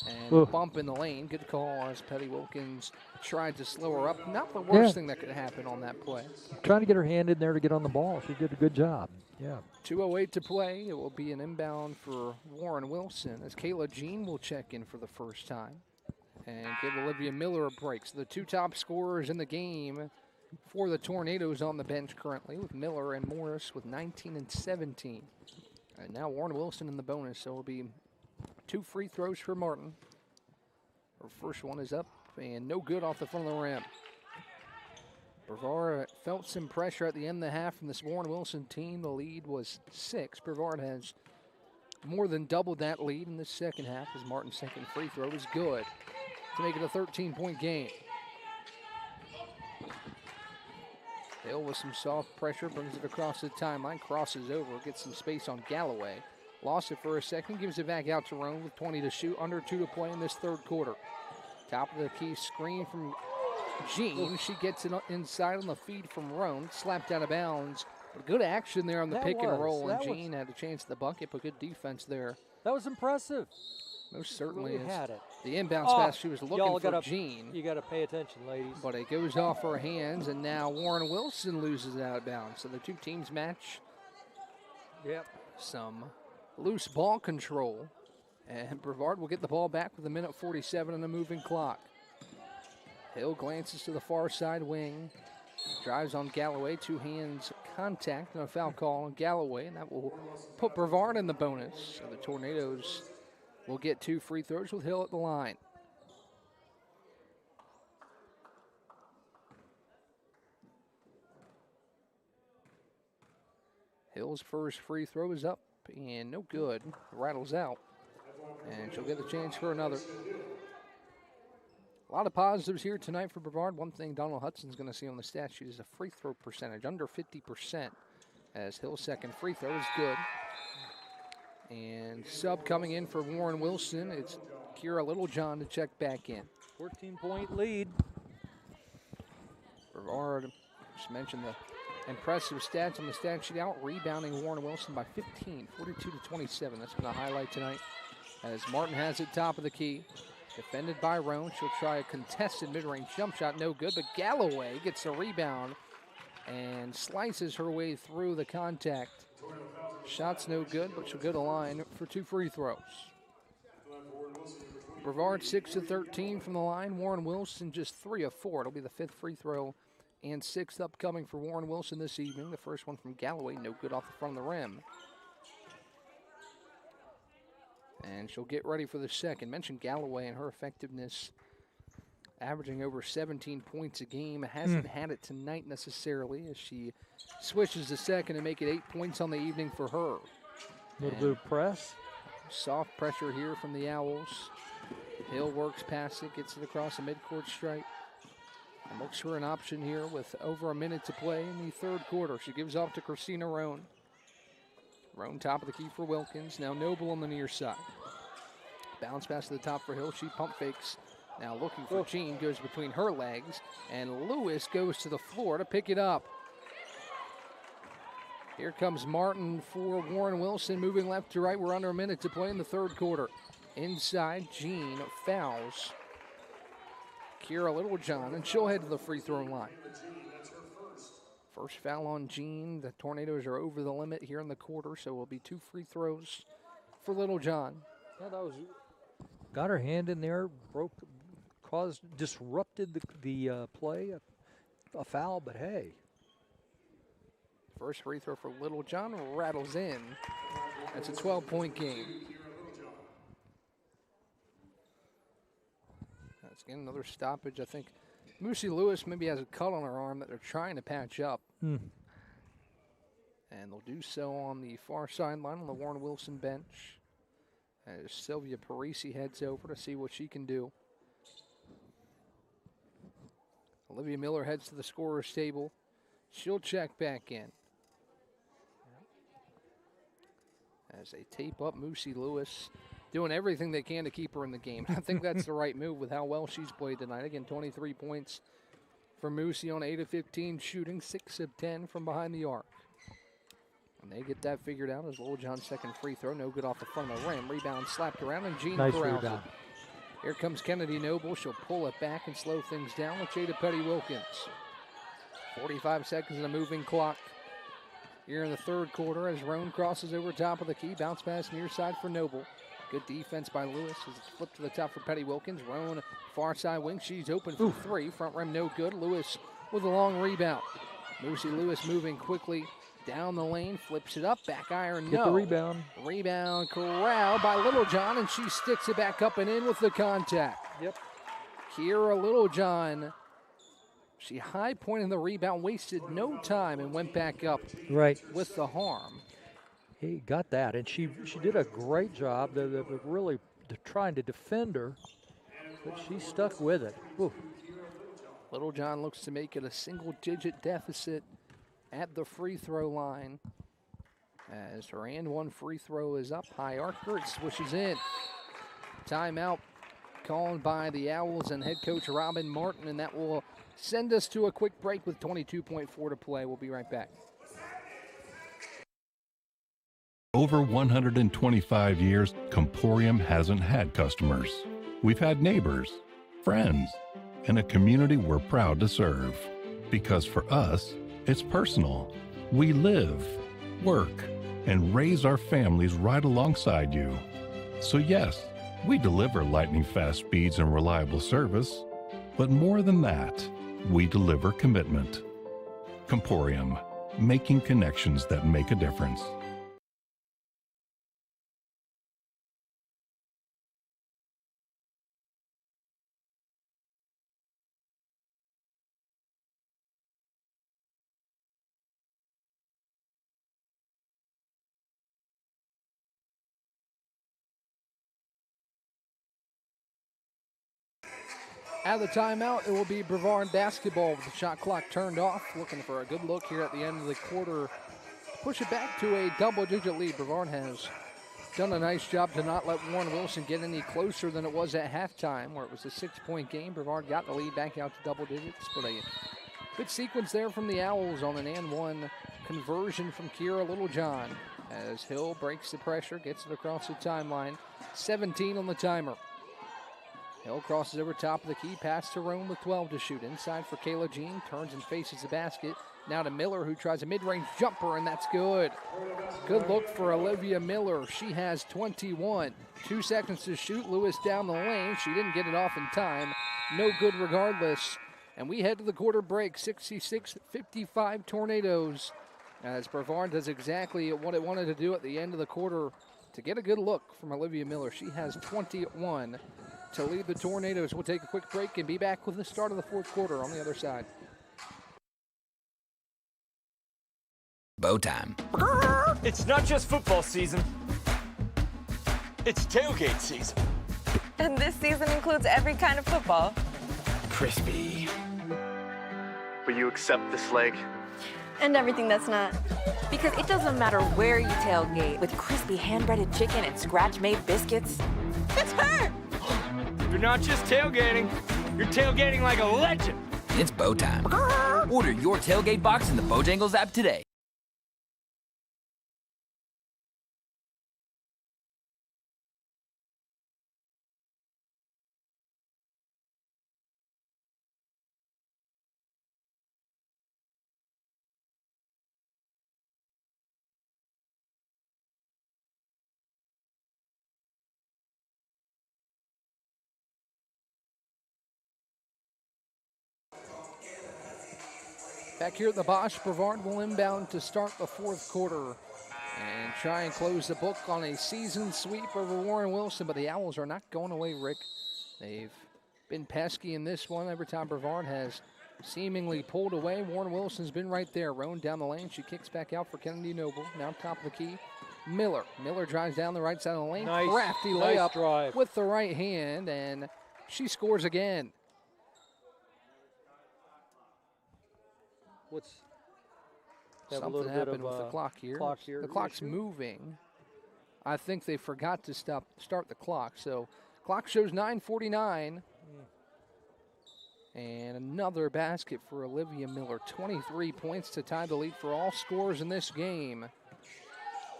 And a bump in the lane. Good call as Petty Wilkins tried to slow her up. Not the worst thing that could happen on that play. Trying to get her hand in there to get on the ball. She did a good job. Yeah. 2:08 to play. It will be an inbound for Warren Wilson as Kayla Jean will check in for the first time and give Olivia Miller a break. So the two top scorers in the game for the Tornadoes on the bench currently, with Miller and Morris with 19 and 17. And now Warren Wilson in the bonus, so it'll be 2 free throws for Martin. Her first one is up and no good off the front of the rim. Brevard felt some pressure at the end of the half from this Warren Wilson team. The lead was 6. Brevard has more than doubled that lead in the second half as Martin's second free throw is good to make it a 13-point game. Hill with some soft pressure, brings it across the timeline, crosses over, gets some space on Galloway. Lost it for a second, gives it back out to Roan with 20 to shoot, under 2 to play in this third quarter. Top of the key screen from Jean. She gets it inside on the feed from Roan, slapped out of bounds. But good action there on the pick and roll, and Jean had a chance at the bucket, but good defense there. That was impressive. Most certainly really is. had it. The inbounds pass, she was looking for Jean. You got to pay attention, ladies. But it goes off her hands, and now Warren Wilson loses it out of bounds. So the two teams match. Yep. Some loose ball control. And Brevard will get the ball back with 1:47 on the moving clock. Hill glances to the far side wing. Drives on Galloway, 2 hands contact and a foul call on Galloway, and that will put Brevard in the bonus. So the Tornadoes will get 2 free throws with Hill at the line. Hill's first free throw is up and no good. Rattles out. And she'll get the chance for another. A lot of positives here tonight for Brevard. One thing Donald Hudson's going to see on the stat sheet is a free throw percentage, under 50%, as Hill's second free throw is good. And sub coming in for Warren Wilson, it's Kira Littlejohn to check back in. 14-point lead. Brevard Just mentioned the impressive stats on the stat sheet, out rebounding Warren Wilson by 15, 42-27. That's been a highlight tonight. As Martin has it top of the key. Defended by Roan. She'll try a contested mid-range jump shot. No good, but Galloway gets the rebound and slices her way through the contact. Shot's no good, but she'll go to line for 2 free throws. Brevard 6 of 13 from the line. Warren Wilson just 3 of 4. It'll be the 5th free throw and 6th upcoming for Warren Wilson this evening. The first one from Galloway, no good off the front of the rim. And she'll get ready for the second. Mentioned Galloway and her effectiveness, averaging over 17 points a game. Hasn't had it tonight necessarily, as she switches to second and make it 8 points on the evening for her. A little bit of press. Soft pressure here from the Owls. Hill works past it, gets it across the midcourt stripe, and looks for an option here with over a minute to play in the third quarter. She gives off to Christina Roan. Roan top of the key for Wilkins. Now Noble on the near side. Bounce pass to the top for Hill. She pump fakes. Now looking for Jean. Goes between her legs. And Lewis goes to the floor to pick it up. Here comes Martin for Warren Wilson. Moving left to right. We're under a minute to play in the third quarter. Inside, Jean fouls Kira Littlejohn. And she'll head to the free throw line. First foul on Jean. The Tornadoes are over the limit here in the quarter, so it will be 2 free throws for Littlejohn. Yeah, that was got her hand in there, disrupted the play. A foul, but hey. First free throw for Littlejohn rattles in. That's a 12-point game. That's again another stoppage, I think. Moosey Lewis maybe has a cut on her arm that they're trying to patch up. And they'll do so on the far sideline on the Warren Wilson bench as Sylvia Parisi heads over to see what she can do. Olivia Miller heads to the scorer's table. She'll check back in. As they tape up Moosey Lewis, doing everything they can to keep her in the game. I think that's the right move with how well she's played tonight. Again, 23 points for Moosey on 8 of 15 shooting, 6 of 10 from behind the arc. And they get that figured out as Littlejohn's second free throw. No good off the front of the rim. Rebound slapped around, and Jean corrals it. Here comes Kennedy Noble. She'll pull it back and slow things down with Jada Petty-Wilkins. 45 seconds in a moving clock here in the third quarter as Roan crosses over top of the key. Bounce pass near side for Noble. Good defense by Lewis as it's flipped to the top for Petty-Wilkins. Roan, far side wing. She's open for 3. Front rim no good. Lewis with a long rebound. Moosey Lewis moving quickly down the lane. Flips it up. Back iron, no. Get the rebound. Rebound corralled by Littlejohn, and she sticks it back up and in with the contact. Yep. Kira Littlejohn. She high-pointed the rebound, wasted no time, and went back up with the harm. He got that, and she did a great job. They were really trying to defend her, but she stuck with it. Whew. Littlejohn looks to make it a single-digit deficit at the free throw line. As her and one free throw is up high. Archer, it swishes in. Timeout called by the Owls and head coach Robin Martin, and that will send us to a quick break with 22.4 to play. We'll be right back. Over 125 years, Comporium hasn't had customers. We've had neighbors, friends, and a community we're proud to serve. Because for us, it's personal. We live, work, and raise our families right alongside you. So yes, we deliver lightning-fast speeds and reliable service, but more than that, we deliver commitment. Comporium, making connections that make a difference. Out of the timeout, it will be Brevard basketball with the shot clock turned off. Looking for a good look here at the end of the quarter. Push it back to a double-digit lead. Brevard has done a nice job to not let Warren Wilson get any closer than it was at halftime, where it was a 6-point game. Brevard got the lead back out to double digits, but a Good sequence there from the Owls on an and one conversion from Kira Littlejohn as Hill breaks the pressure, gets it across the timeline. 17 on the timer. Hill crosses over top of the key, pass to Rome with 12 to shoot. Inside for Kayla Jean, turns and faces the basket. Now to Miller, who tries a mid-range jumper, and that's good. Good look for Olivia Miller. She has 21. 2 seconds to shoot. Lewis down the lane. She didn't get it off in time. No good regardless. And we head to the quarter break, 66-55 Tornadoes, as Brevard does exactly what it wanted to do at the end of the quarter to get a good look from Olivia Miller. She has 21 to lead the Tornadoes. We'll take a quick break and be back with the start of the fourth quarter on the other side. Bow time. It's not just football season. It's tailgate season. And this season includes every kind of football. Crispy. Will you accept this leg? And everything that's not. Because it doesn't matter where you tailgate, with crispy hand-breaded chicken and scratch-made biscuits. It's her! You're not just tailgating. You're tailgating like a legend. It's bow time. Order your tailgate box in the Bojangles app today. Back here at the Bosch, Brevard will inbound to start the fourth quarter and try and close the book on a season sweep over Warren Wilson, but the Owls are not going away, Rick. They've been pesky in this one. Every time Brevard has seemingly pulled away, Warren Wilson's been right there. Roan down the lane. She kicks back out for Kennedy Noble. Now top of the key, Miller. Miller drives down the right side of the lane. Nice, Crafty nice layup drive with the right hand, and she scores again. Something happened with the clock here. The clock's moving. I think they forgot to start the clock. So clock shows 9:49. And another basket for Olivia Miller. 23 points to tie the lead for all scorers in this game,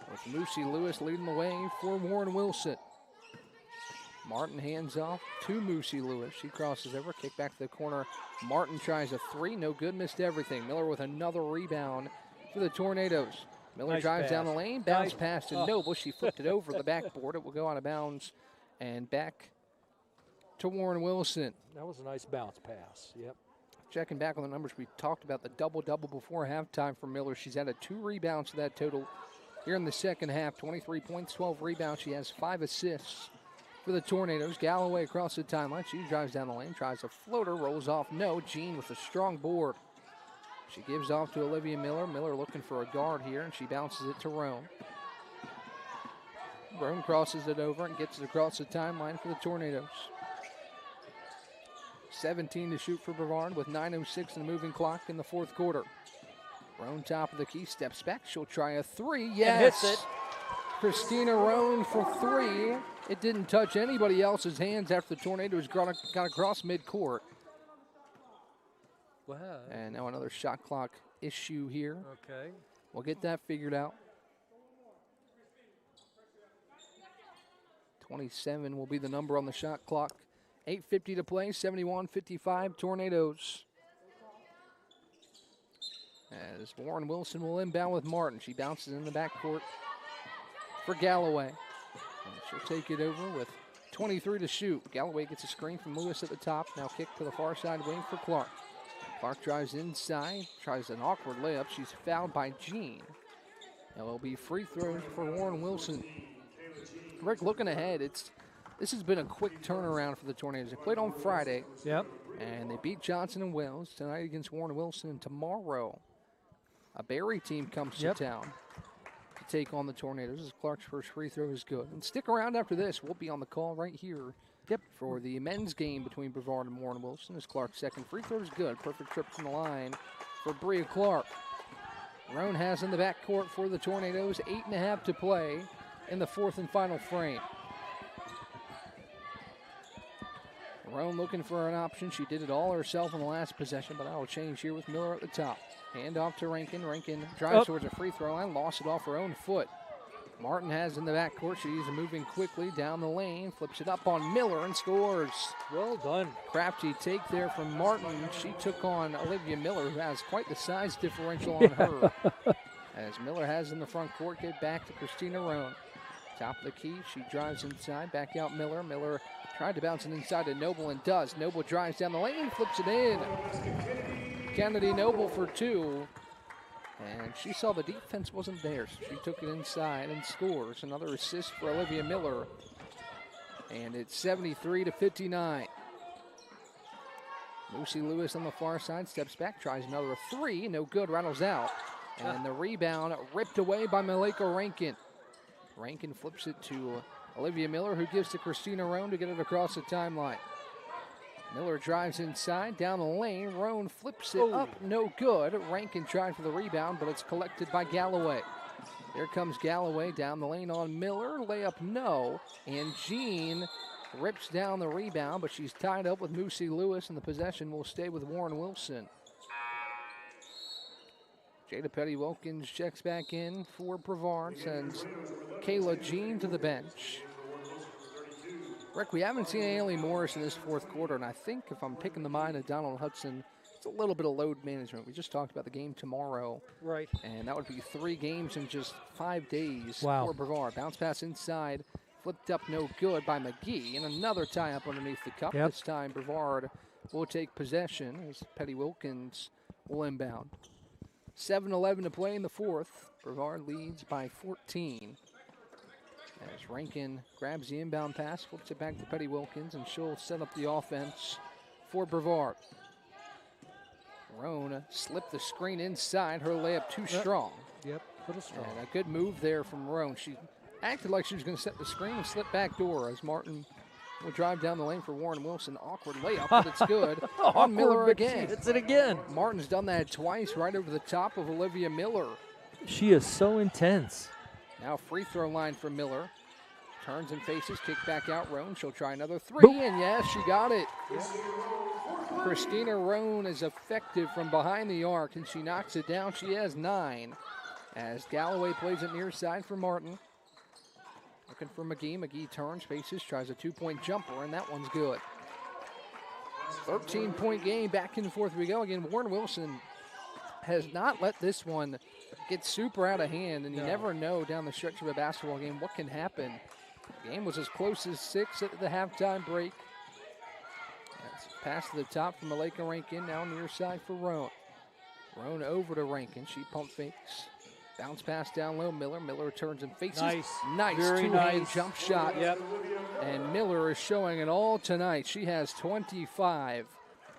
with Lucy Lewis leading the way for Warren Wilson. Martin hands off to Moosey Lewis. She crosses over, kick back to the corner. Martin tries a three, no good, missed everything. Miller with another rebound for the Tornadoes. Miller drives down the lane, bounce pass to Noble. She flipped it over the backboard. It will go out of bounds and back to Warren Wilson. That was a nice bounce pass, yep. Checking back on the numbers, we talked about the double-double before halftime for Miller. She's added 2 rebounds to that total here in the second half. 23 points, 12 rebounds. She has 5 assists for the Tornadoes. Galloway across the timeline. She drives down the lane, tries a floater, rolls off. No. Jean with a strong board. She gives off to Olivia Miller. Miller looking for a guard here, and she bounces it to Rome. Rome crosses it over and gets it across the timeline for the Tornadoes. 17 to shoot for Brevard with 9:06 in the moving clock in the fourth quarter. Rome top of the key, steps back. She'll try a three. Yes! And hits it. Christina Roan for 3. It didn't touch anybody else's hands after the Tornadoes got across midcourt. Wow. And now another shot clock issue here. Okay. We'll get that figured out. 27 will be the number on the shot clock. 8:50 to play, 71-55 Tornadoes. As Warren Wilson will inbound with Martin. She bounces in the backcourt for Galloway. And she'll take it over with 23 to shoot. Galloway gets a screen from Lewis at the top. Now kick to the far side wing for Clark. Clark drives inside, tries an awkward layup. She's fouled by Jean. Now it'll be free throws for Warren Wilson. Rick, looking ahead, this has been a quick turnaround for the Tornadoes. They played on Friday. Yep. And they beat Johnson and Wells tonight against Warren Wilson. And tomorrow, a Barry team comes to town to take on the Tornadoes. As Clark's first free throw is good. And stick around after this. We'll be on the call right here for the men's game between Brevard and Warren Wilson. As Clark's second free throw is good. Perfect trip from the line for Bria Clark. Roan has in the backcourt for the Tornadoes. 8.5 to play in the fourth and final frame. Roan looking for an option. She did it all herself in the last possession, but that will change here with Miller at the top. Hand off to Rankin. Rankin drives towards a free throw line, lost it off her own foot. Martin has in the backcourt. She's moving quickly down the lane, flips it up on Miller and scores. Well done. Crafty take there from Martin. She took on Olivia Miller, who has quite the size differential on her. As Miller has in the front court, get back to Christina Roan. Top of the key, she drives inside, back out Miller. Miller tried to bounce it inside to Noble and does. Noble drives down the lane, flips it in. Kennedy Noble for two. And she saw the defense wasn't there, so she took it inside and scores. Another assist for Olivia Miller. And it's 73-59. Lucy Lewis on the far side, steps back, tries another three, no good, rattles out. And the rebound ripped away by Malika Rankin. Rankin flips it to Olivia Miller, who gives to Christina Roan to get it across the timeline. Miller drives inside, down the lane. Roan flips it up, no good. Rankin tried for the rebound, but it's collected by Galloway. Here comes Galloway down the lane on Miller. Layup, no. And Jean rips down the rebound, but she's tied up with Lucy Lewis, and the possession will stay with Warren Wilson. Jada Petty-Wilkins checks back in for Brevard, sends Kayla Jean to the bench. Rick, we haven't seen Ailey Morris in this fourth quarter, and I think if I'm picking the mind of Donald Hudson, it's a little bit of load management. We just talked about the game tomorrow. Right. And that would be 3 games in just 5 days for Brevard. Bounce pass inside, flipped up no good by McGee, and another tie up underneath the cup. This time Brevard will take possession as Petty-Wilkins will inbound. 7:11 to play in the fourth. Brevard leads by 14. As Rankin grabs the inbound pass, flips it back to Petty-Wilkins, and she'll set up the offense for Brevard. Roan slipped the screen inside. Her layup too strong. Little strong. And a good move there from Roan. She acted like she was going to set the screen and slip back door as Martin will drive down the lane for Warren Wilson. Awkward layup, but it's good. On Miller again. It's it again. Martin's done that twice right over the top of Olivia Miller. She is so intense. Now free throw line for Miller. Turns and faces, kick back out Roan. She'll try another three, and yes, she got it. Christina Roan is effective from behind the arc, and she knocks it down. She has 9. As Galloway plays it near side for Martin. Looking for McGee. McGee turns, faces, tries a 2-point jumper, and that one's good. 13-point game, back and forth we go. Again, Warren Wilson has not let this one get super out of hand, and you never know down the stretch of a basketball game what can happen. The game was as close as 6 at the halftime break. That's pass to the top from Malika Rankin, now near side for Roan. Roan over to Rankin, she pump fakes. Bounce pass down low, Miller. Miller turns and faces. Nice two-hand jump shot. And Miller is showing it all tonight. She has 25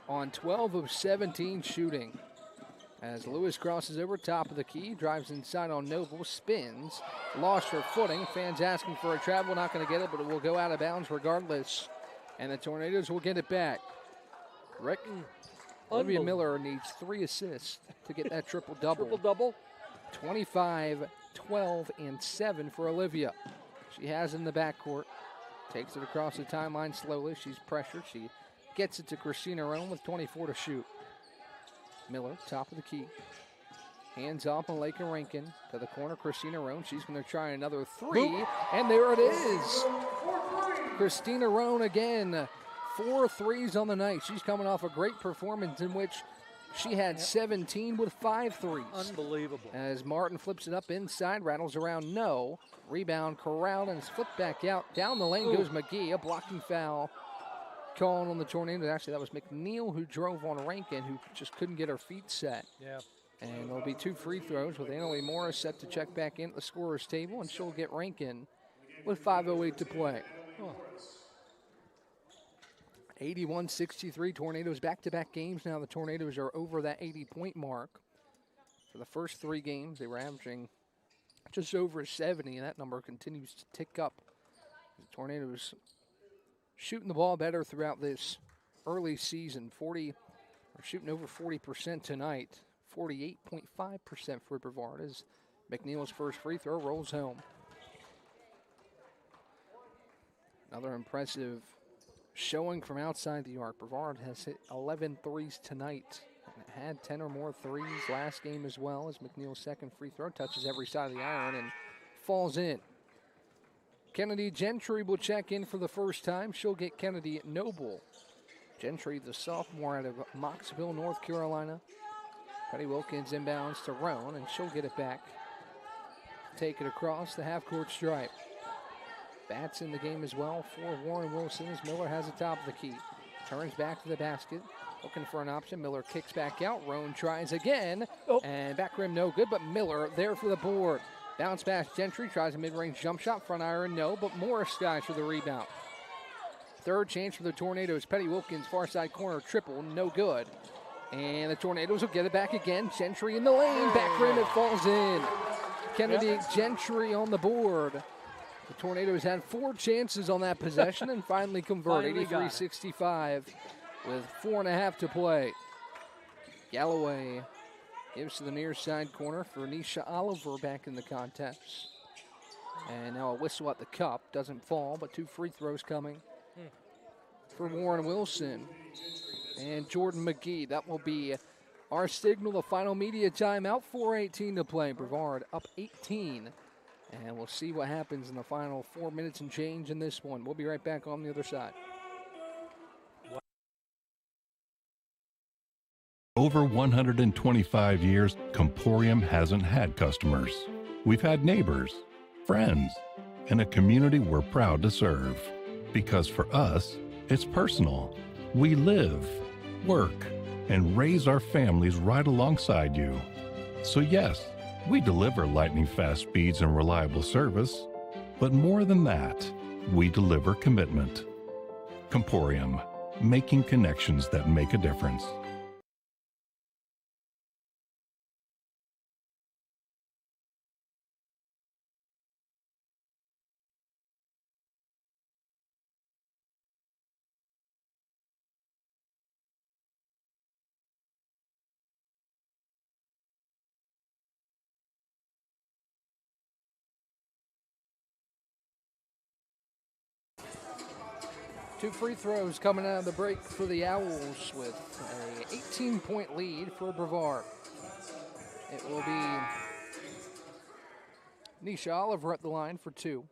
on 12 of 17 shooting. As Lewis crosses over top of the key, drives inside on Noble, spins, lost her footing. Fans asking for a travel, not going to get it, but it will go out of bounds regardless. And the Tornadoes will get it back. Rick, Olivia Miller needs 3 assists to get that triple-double. Triple-double. 25, 12, and 7 for Olivia. She has in the backcourt. Takes it across the timeline slowly. She's pressured. She gets it to Christina Roan with 24 to shoot. Miller, top of the key. Hands off on Malika Rankin to the corner. Christina Roan. She's going to try another 3. And there it is. Christina Roan again. 4 threes on the night. She's coming off a great performance in which she had 17 with 5 threes. Unbelievable. As Martin flips it up inside, rattles around, no. Rebound corralled and it's flipped back out. Down the lane goes McGee, a blocking foul. Calling on the Tornadoes. Actually, that was McNeil who drove on Rankin, who just couldn't get her feet set. And there'll be 2 free throws with Annalie Morris set to check back in at the scorer's table, and she'll get Rankin with 5:08 to play. 81-63, Tornadoes back-to-back games. Now the Tornadoes are over that 80-point mark. For the first 3 games, they were averaging just over 70, and that number continues to tick up. The Tornadoes shooting the ball better throughout this early season. Shooting over 40% tonight. 48.5% for Brevard as McNeil's first free throw rolls home. Another impressive showing from outside the arc. Brevard has hit 11 threes tonight. And had 10 or more threes last game as well, as McNeil's second free throw touches every side of the iron and falls in. Kennedy Gentry will check in for the first time. She'll get Kennedy Noble. Gentry, the sophomore out of Mocksville, North Carolina. Petty Wilkins inbounds to Roan, and she'll get it back. Take it across the half-court stripe. Bats in the game as well for Warren Wilson as Miller has the top of the key. Turns back to the basket, looking for an option. Miller kicks back out. Roan tries again, and back rim no good, but Miller there for the board. Bounce pass, Gentry tries a mid-range jump shot, front iron no, but Morris skies for the rebound. Third chance for the Tornadoes. Petty Wilkins, far side corner, triple, no good. And the Tornadoes will get it back again. Gentry in the lane, back rim, it falls in. Kennedy Gentry on the board. The Tornadoes had 4 chances on that possession and finally convert, 83-65 with 4.5 to play. Galloway gives to the near side corner for Nisha Oliver back in the contest. And now a whistle at the cup. Doesn't fall, but 2 free throws coming for Warren Wilson and Jordan McGee. That will be our signal, the final media timeout. 4:18 to play. Brevard up 18. And we'll see what happens in the final 4 minutes and change in this one. We'll be right back on the other side. Over 125 years, Comporium hasn't had customers. We've had neighbors, friends, and a community we're proud to serve. Because for us, it's personal. We live, work, and raise our families right alongside you. So yes, we deliver lightning-fast speeds and reliable service. But more than that, we deliver commitment. Comporium, making connections that make a difference. Two free throws coming out of the break for the Owls with an 18-point lead for Brevard. It will be Nisha Oliver at the line for 2.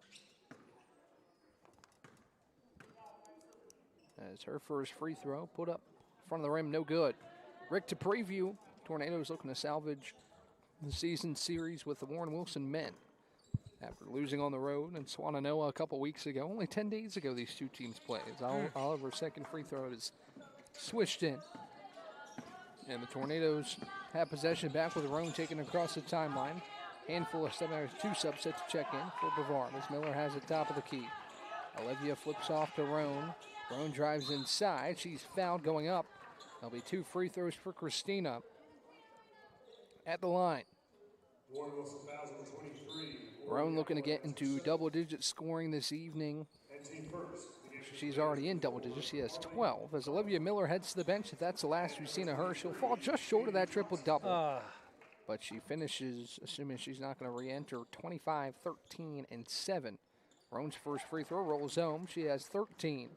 As her first free throw put up in front of the rim, no good. Rick to preview. Tornadoes looking to salvage the season series with the Warren Wilson men. After losing on the road in Swannanoa a couple weeks ago, only 10 days ago these two teams played. Oliver's second free throw is swished in. And the Tornadoes have possession back with Roan taken across the timeline. Handful of 2 subsets to check in for Brevard as Miller has the top of the key. Olivia flips off to Roan. Roan drives inside. She's fouled going up. There'll be 2 free throws for Christina at the line. Roan looking to get into double-digit scoring this evening. She's already in double digits. She has 12. As Olivia Miller heads to the bench, if that's the last we've seen of her, she'll fall just short of that triple-double. But she finishes, assuming she's not going to re-enter, 25, 13, and 7. Roan's first free throw rolls home. She has 13.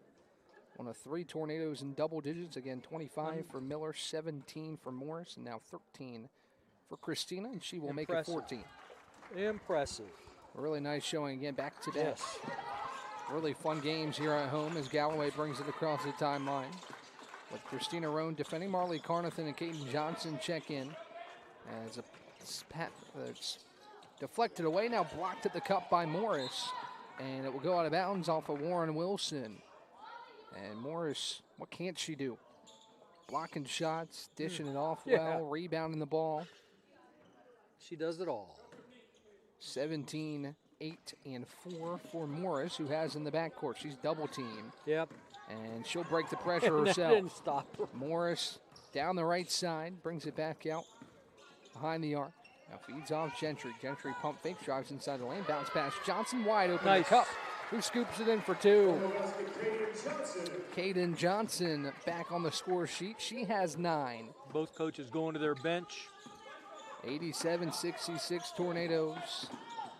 One of 3 Tornadoes in double digits. Again, 25 for Miller, 17 for Morris, and now 13 for Christina, and she will make it 14. Impressive. A really nice showing again, back to back. Yes. Really fun games here at home as Galloway brings it across the timeline. With Christina Roan defending, Marley Carnathan and Caden Johnson check in. As it's deflected away, now blocked at the cup by Morris. And it will go out of bounds off of Warren Wilson. And Morris, what can't she do? Blocking shots, dishing it off well, rebounding the ball. She does it all. 17, 8, and 4 for Morris, who has in the backcourt. She's double teamed. Yep. And she'll break the pressure herself. Didn't stop her. Morris down the right side, brings it back out behind the arc. Now feeds off Gentry. Gentry pump fake, drives inside the lane, bounce pass. Johnson wide open. Nice. The cup. Who scoops it in for 2? Caden Johnson back on the score sheet. She has 9. Both coaches going to their bench. 87-66 Tornadoes.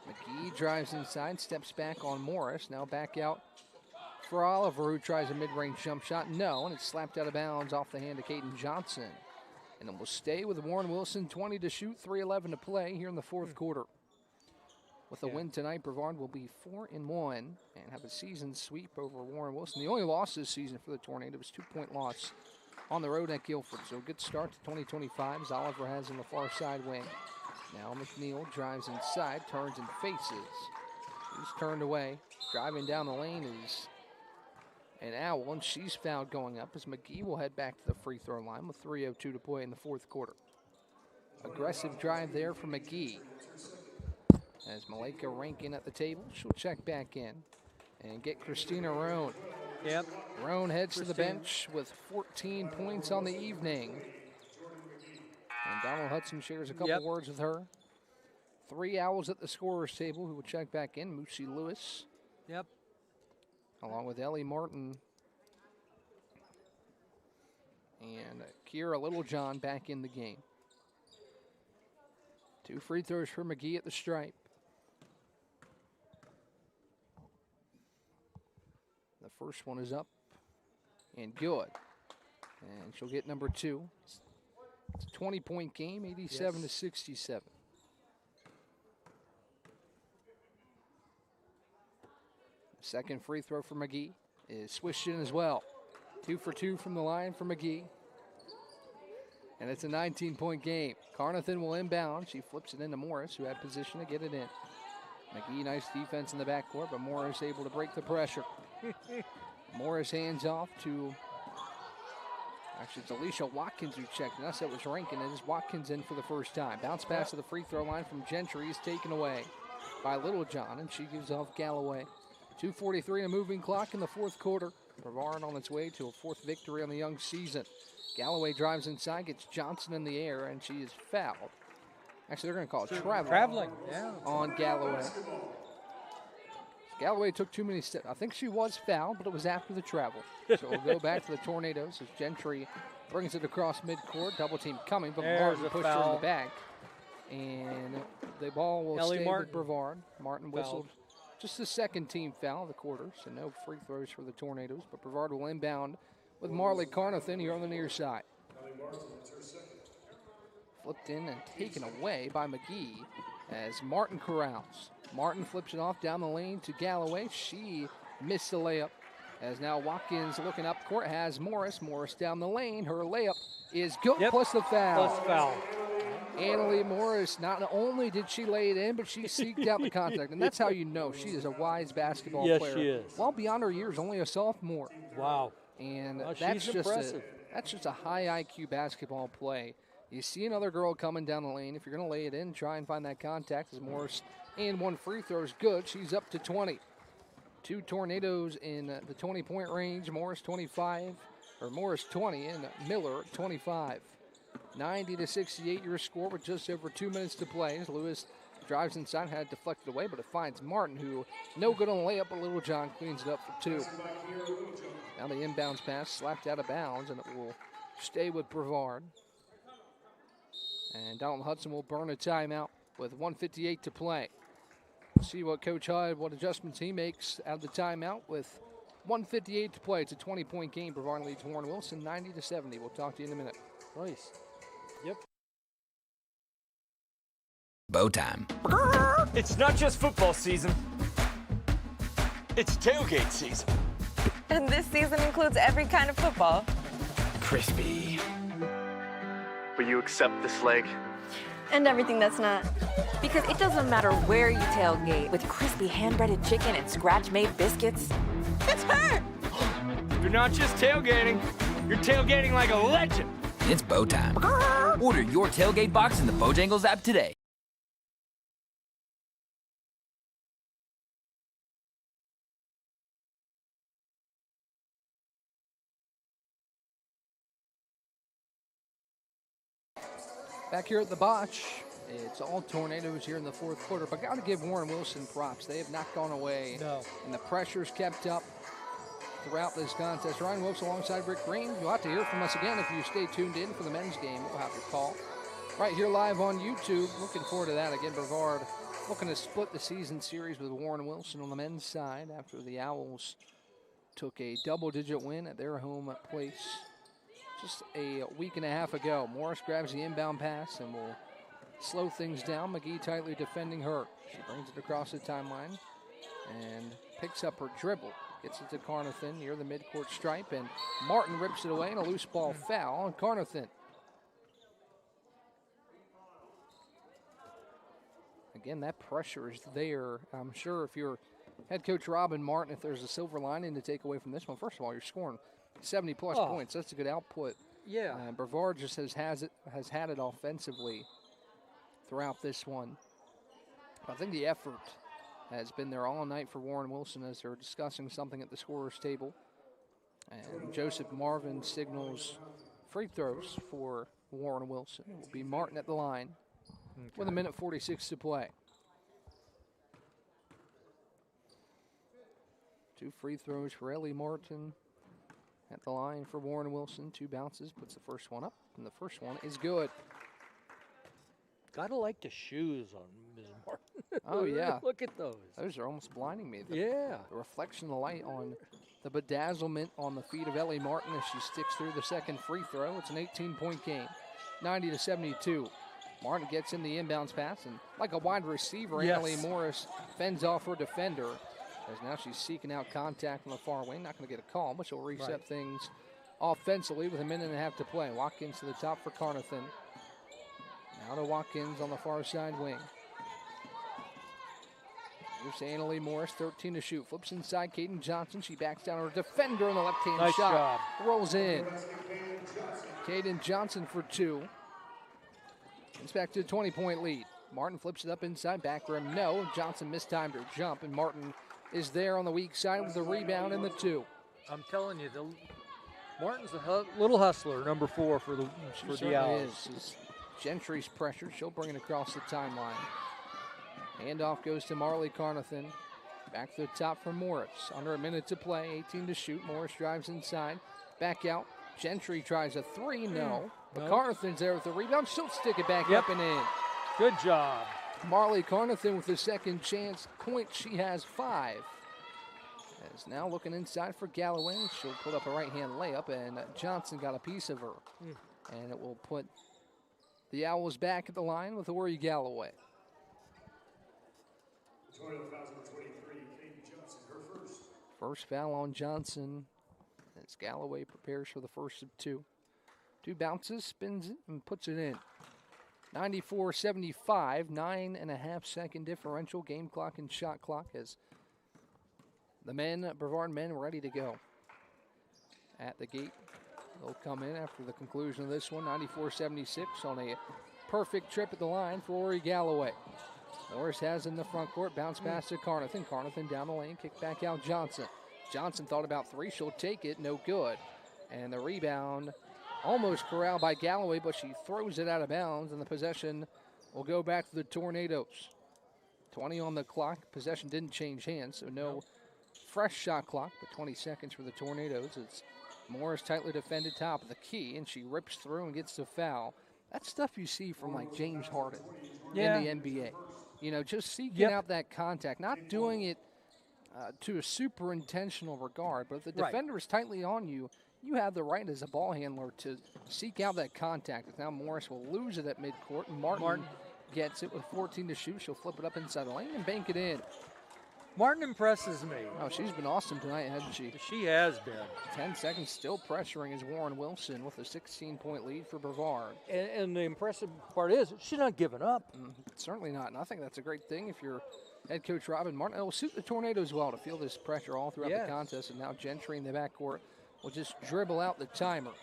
McGee drives inside, steps back on Morris. Now back out for Oliver, who tries a mid-range jump shot. No, and it's slapped out of bounds off the hand of Caden Johnson. And it will stay with Warren Wilson, 20 to shoot, 3:11 to play here in the fourth quarter. With a win tonight, Brevard will be 4-1 and have a season sweep over Warren Wilson. The only loss this season for the Tornado was 2-point loss on the road at Guilford. So a good start to 2025 as Oliver has in the far side wing. Now McNeil drives inside, turns and faces. He's turned away. Driving down the lane is an Owl, and she's fouled going up as McGee will head back to the free throw line with 3:02 to play in the fourth quarter. Aggressive drive there for McGee. As Malika Rankin at the table, she'll check back in and get Christina Roan. Yep. Roan heads to the bench with 14 points on the evening. And Donald Hudson shares a couple words with her. 3 Owls at the scorer's table who will check back in. Moosey Lewis. Yep. Along with Ellie Martin. And Kiera Littlejohn back in the game. 2 free throws for McGee at the stripe. The first one is up and good. And she'll get number 2. It's a 20-point game, 87 to 67. Second free throw for McGee is swished in as well. 2 for 2 from the line for McGee. And it's a 19-point game. Carnathan will inbound. She flips it into Morris, who had position to get it in. McGee, nice defense in the backcourt, but Morris able to break the pressure. Morris hands off to, actually it's Alicia Watkins who checked. And I said it was Rankin. It is Watkins in for the first time. Bounce pass to the free throw line from Gentry is taken away by Littlejohn, and she gives off Galloway. 2:43 a moving clock in the fourth quarter. Brevard on its way to a 4th victory on the young season. Galloway drives inside, gets Johnson in the air, and she is fouled. Actually, they're going to call it traveling on Galloway. Galloway took too many steps. I think she was fouled, but it was after the travel. So we'll go back to the Tornadoes as Gentry brings it across midcourt. Double team coming, but Martin pushed her in the back. And the ball will stay with Brevard. Martin whistled just the second team foul of the quarter, so no free throws for the Tornadoes, but Brevard will inbound with Marley Carnathan here on the near side. Flipped in and taken away by McGee as Martin corrals. Martin flips it off down the lane to Galloway. She missed the layup as now Watkins looking up court has Morris. Morris down the lane. Her layup is good plus the foul. Plus foul. Annalie Morris, not only did she lay it in, but she seeked out the contact. And that's how you know she is a wise basketball player. Yes, she is. Well beyond her years, only a sophomore. Wow. And that's just a high IQ basketball play. You see another girl coming down the lane. If you're going to lay it in, try and find that contact as Morris and 1 free throw is good. She's up to 20. 2 Tornadoes in the 20-point range. Morris 20 and Miller 25. 90 to 68 your score with just over 2 minutes to play. As Lewis drives inside, had it deflected away, but it finds Martin, who no good on the layup, but Littlejohn cleans it up for 2. Now the inbounds pass slapped out of bounds, and it will stay with Brevard. And Donald Hudson will burn a timeout with 1:58 to play. See what Coach Hyde, what adjustments he makes out of the timeout with 1:58 to play. It's a 20-point game. Brevard leads Warren Wilson 90 to 70. We'll talk to you in a minute. Nice. Yep. Bow time. It's not just football season. It's tailgate season. And this season includes every kind of football. Crispy. Will you accept this leg? And everything that's not. Because it doesn't matter where you tailgate, with crispy hand-breaded chicken and scratch-made biscuits. It's her! You're not just tailgating. You're tailgating like a legend. It's bow time. Order your tailgate box in the Bojangles app today. Back here at the Botch, it's all Tornadoes here in the fourth quarter, but got to give Warren Wilson props. They have not gone away, and the pressure's kept up throughout this contest. Ryan Wilkes alongside Rick Green. You'll have to hear from us again if you stay tuned in for the men's game. We'll have your call right here live on YouTube. Looking forward to that. Again, Brevard looking to split the season series with Warren Wilson on the men's side after the Owls took a double-digit win at their home place just a week and a half ago. Morris grabs the inbound pass and will slow things down. McGee tightly defending her. She brings it across the timeline and picks up her dribble. Gets it to Carnathan near the midcourt stripe, and Martin rips it away, and a loose ball foul on Carnathan. Again, that pressure is there. I'm sure if you're head coach Robin Martin, if there's a silver lining to take away from this one, first of all, you're scoring 70-plus points. That's a good output. Yeah. Brevard just has had it offensively throughout this one. But I think the effort has been there all night for Warren Wilson as they're discussing something at the scorer's table. And Joseph Marvin signals free throws for Warren Wilson. It will be Martin at the line with 1:46 to play. 2 free throws for Ellie Martin at the line for Warren Wilson. 2 bounces, puts the first one up, and the first one is good. Gotta like the shoes on Ms. Martin. Oh, yeah. Look at those. Those are almost blinding me. Yeah. The reflection of the light on the bedazzlement on the feet of Ellie Martin as she sticks through the second free throw. It's an 18-point game, 90-72. Martin gets in the inbounds pass, and like a wide receiver, Ellie Morris fends off her defender. As now she's seeking out contact on the far wing. Not going to get a call, but she'll reset things offensively with 1.5 minutes to play. Watkins to the top for Carnathan. Now to Watkins on the far side wing. Here's Annalie Morris, 13 to shoot. Flips inside, Caden Johnson. She backs down her defender on the left-hand shot. Rolls in. Caden Johnson for 2. It's back to a 20-point lead. Martin flips it up inside, back rim, no. Johnson mistimed her jump, and Martin is there on the weak side with the rebound and the 2. I'm telling you, Martin's a little hustler, number 4 for the Owls. Is. Gentry's pressured. She'll bring it across the timeline. Handoff goes to Marley Carnathan. Back to the top for Morris. Under a minute to play, 18 to shoot. Morris drives inside. Back out. Gentry tries a 3, no. But Carnathan's there with the rebound. She'll stick it back up and in. Good job. Marley Carnathan with the second chance point. She has 5. As now looking inside for Galloway. She'll put up a right-hand layup, and Johnson got a piece of her. And it will put the Owls back at the line with Ori Galloway. First foul on Johnson as Galloway prepares for the first of 2. 2 bounces, spins it, and puts it in. 94-75, 9.5-second differential, game clock and shot clock as the Brevard men ready to go. At the gate, they'll come in after the conclusion of this one, 94-76 on a perfect trip at the line for Ori Galloway. Morris has in the front court, bounce pass to Carnathan. Carnathan down the lane, kick back out Johnson. Johnson thought about 3, she'll take it, no good. And the rebound almost corralled by Galloway, but she throws it out of bounds, and the possession will go back to the Tornadoes. 20 on the clock, possession didn't change hands, so no fresh shot clock, but 20 seconds for the Tornadoes. It's Morris tightly defended top of the key, and she rips through and gets the foul. That's stuff you see from like James Harden in the NBA. You know, just seeking out that contact, not doing it to a super intentional regard, but if the defender is tightly on you, you have the right as a ball handler to seek out that contact. Now Morris will lose it at midcourt, and Martin gets it with 14 to shoot. She'll flip it up inside the lane and bank it in. Martin impresses me. Oh, she's been awesome tonight, hasn't she? She has been. 10 seconds, still pressuring is Warren Wilson with a 16-point lead for Brevard. And the impressive part is she's not giving up. Certainly not, and I think that's a great thing if you're head coach Robin Martin. It will suit the Tornadoes well to feel this pressure all throughout the contest, and now Gentry in the backcourt will just dribble out the timer.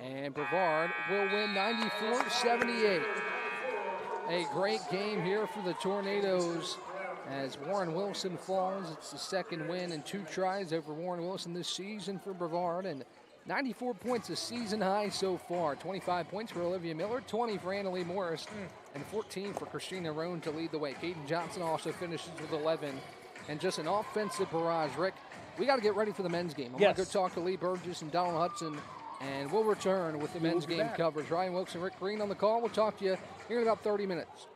And Brevard will win 94-78. A great game here for the Tornadoes as Warren Wilson falls. It's the second win in 2 tries over Warren Wilson this season for Brevard, and 94 points, a season high so far. 25 points for Olivia Miller, 20 for Annalie Morris, and 14 for Christina Roan to lead the way. Caden Johnson also finishes with 11, and just an offensive barrage. Rick, we got to get ready for the men's game. I'm going to go talk to Lee Burgess and Donald Hudson, and we'll return with the men's game coverage. Ryan Wilkes and Rick Green on the call. We'll talk to you here in about 30 minutes.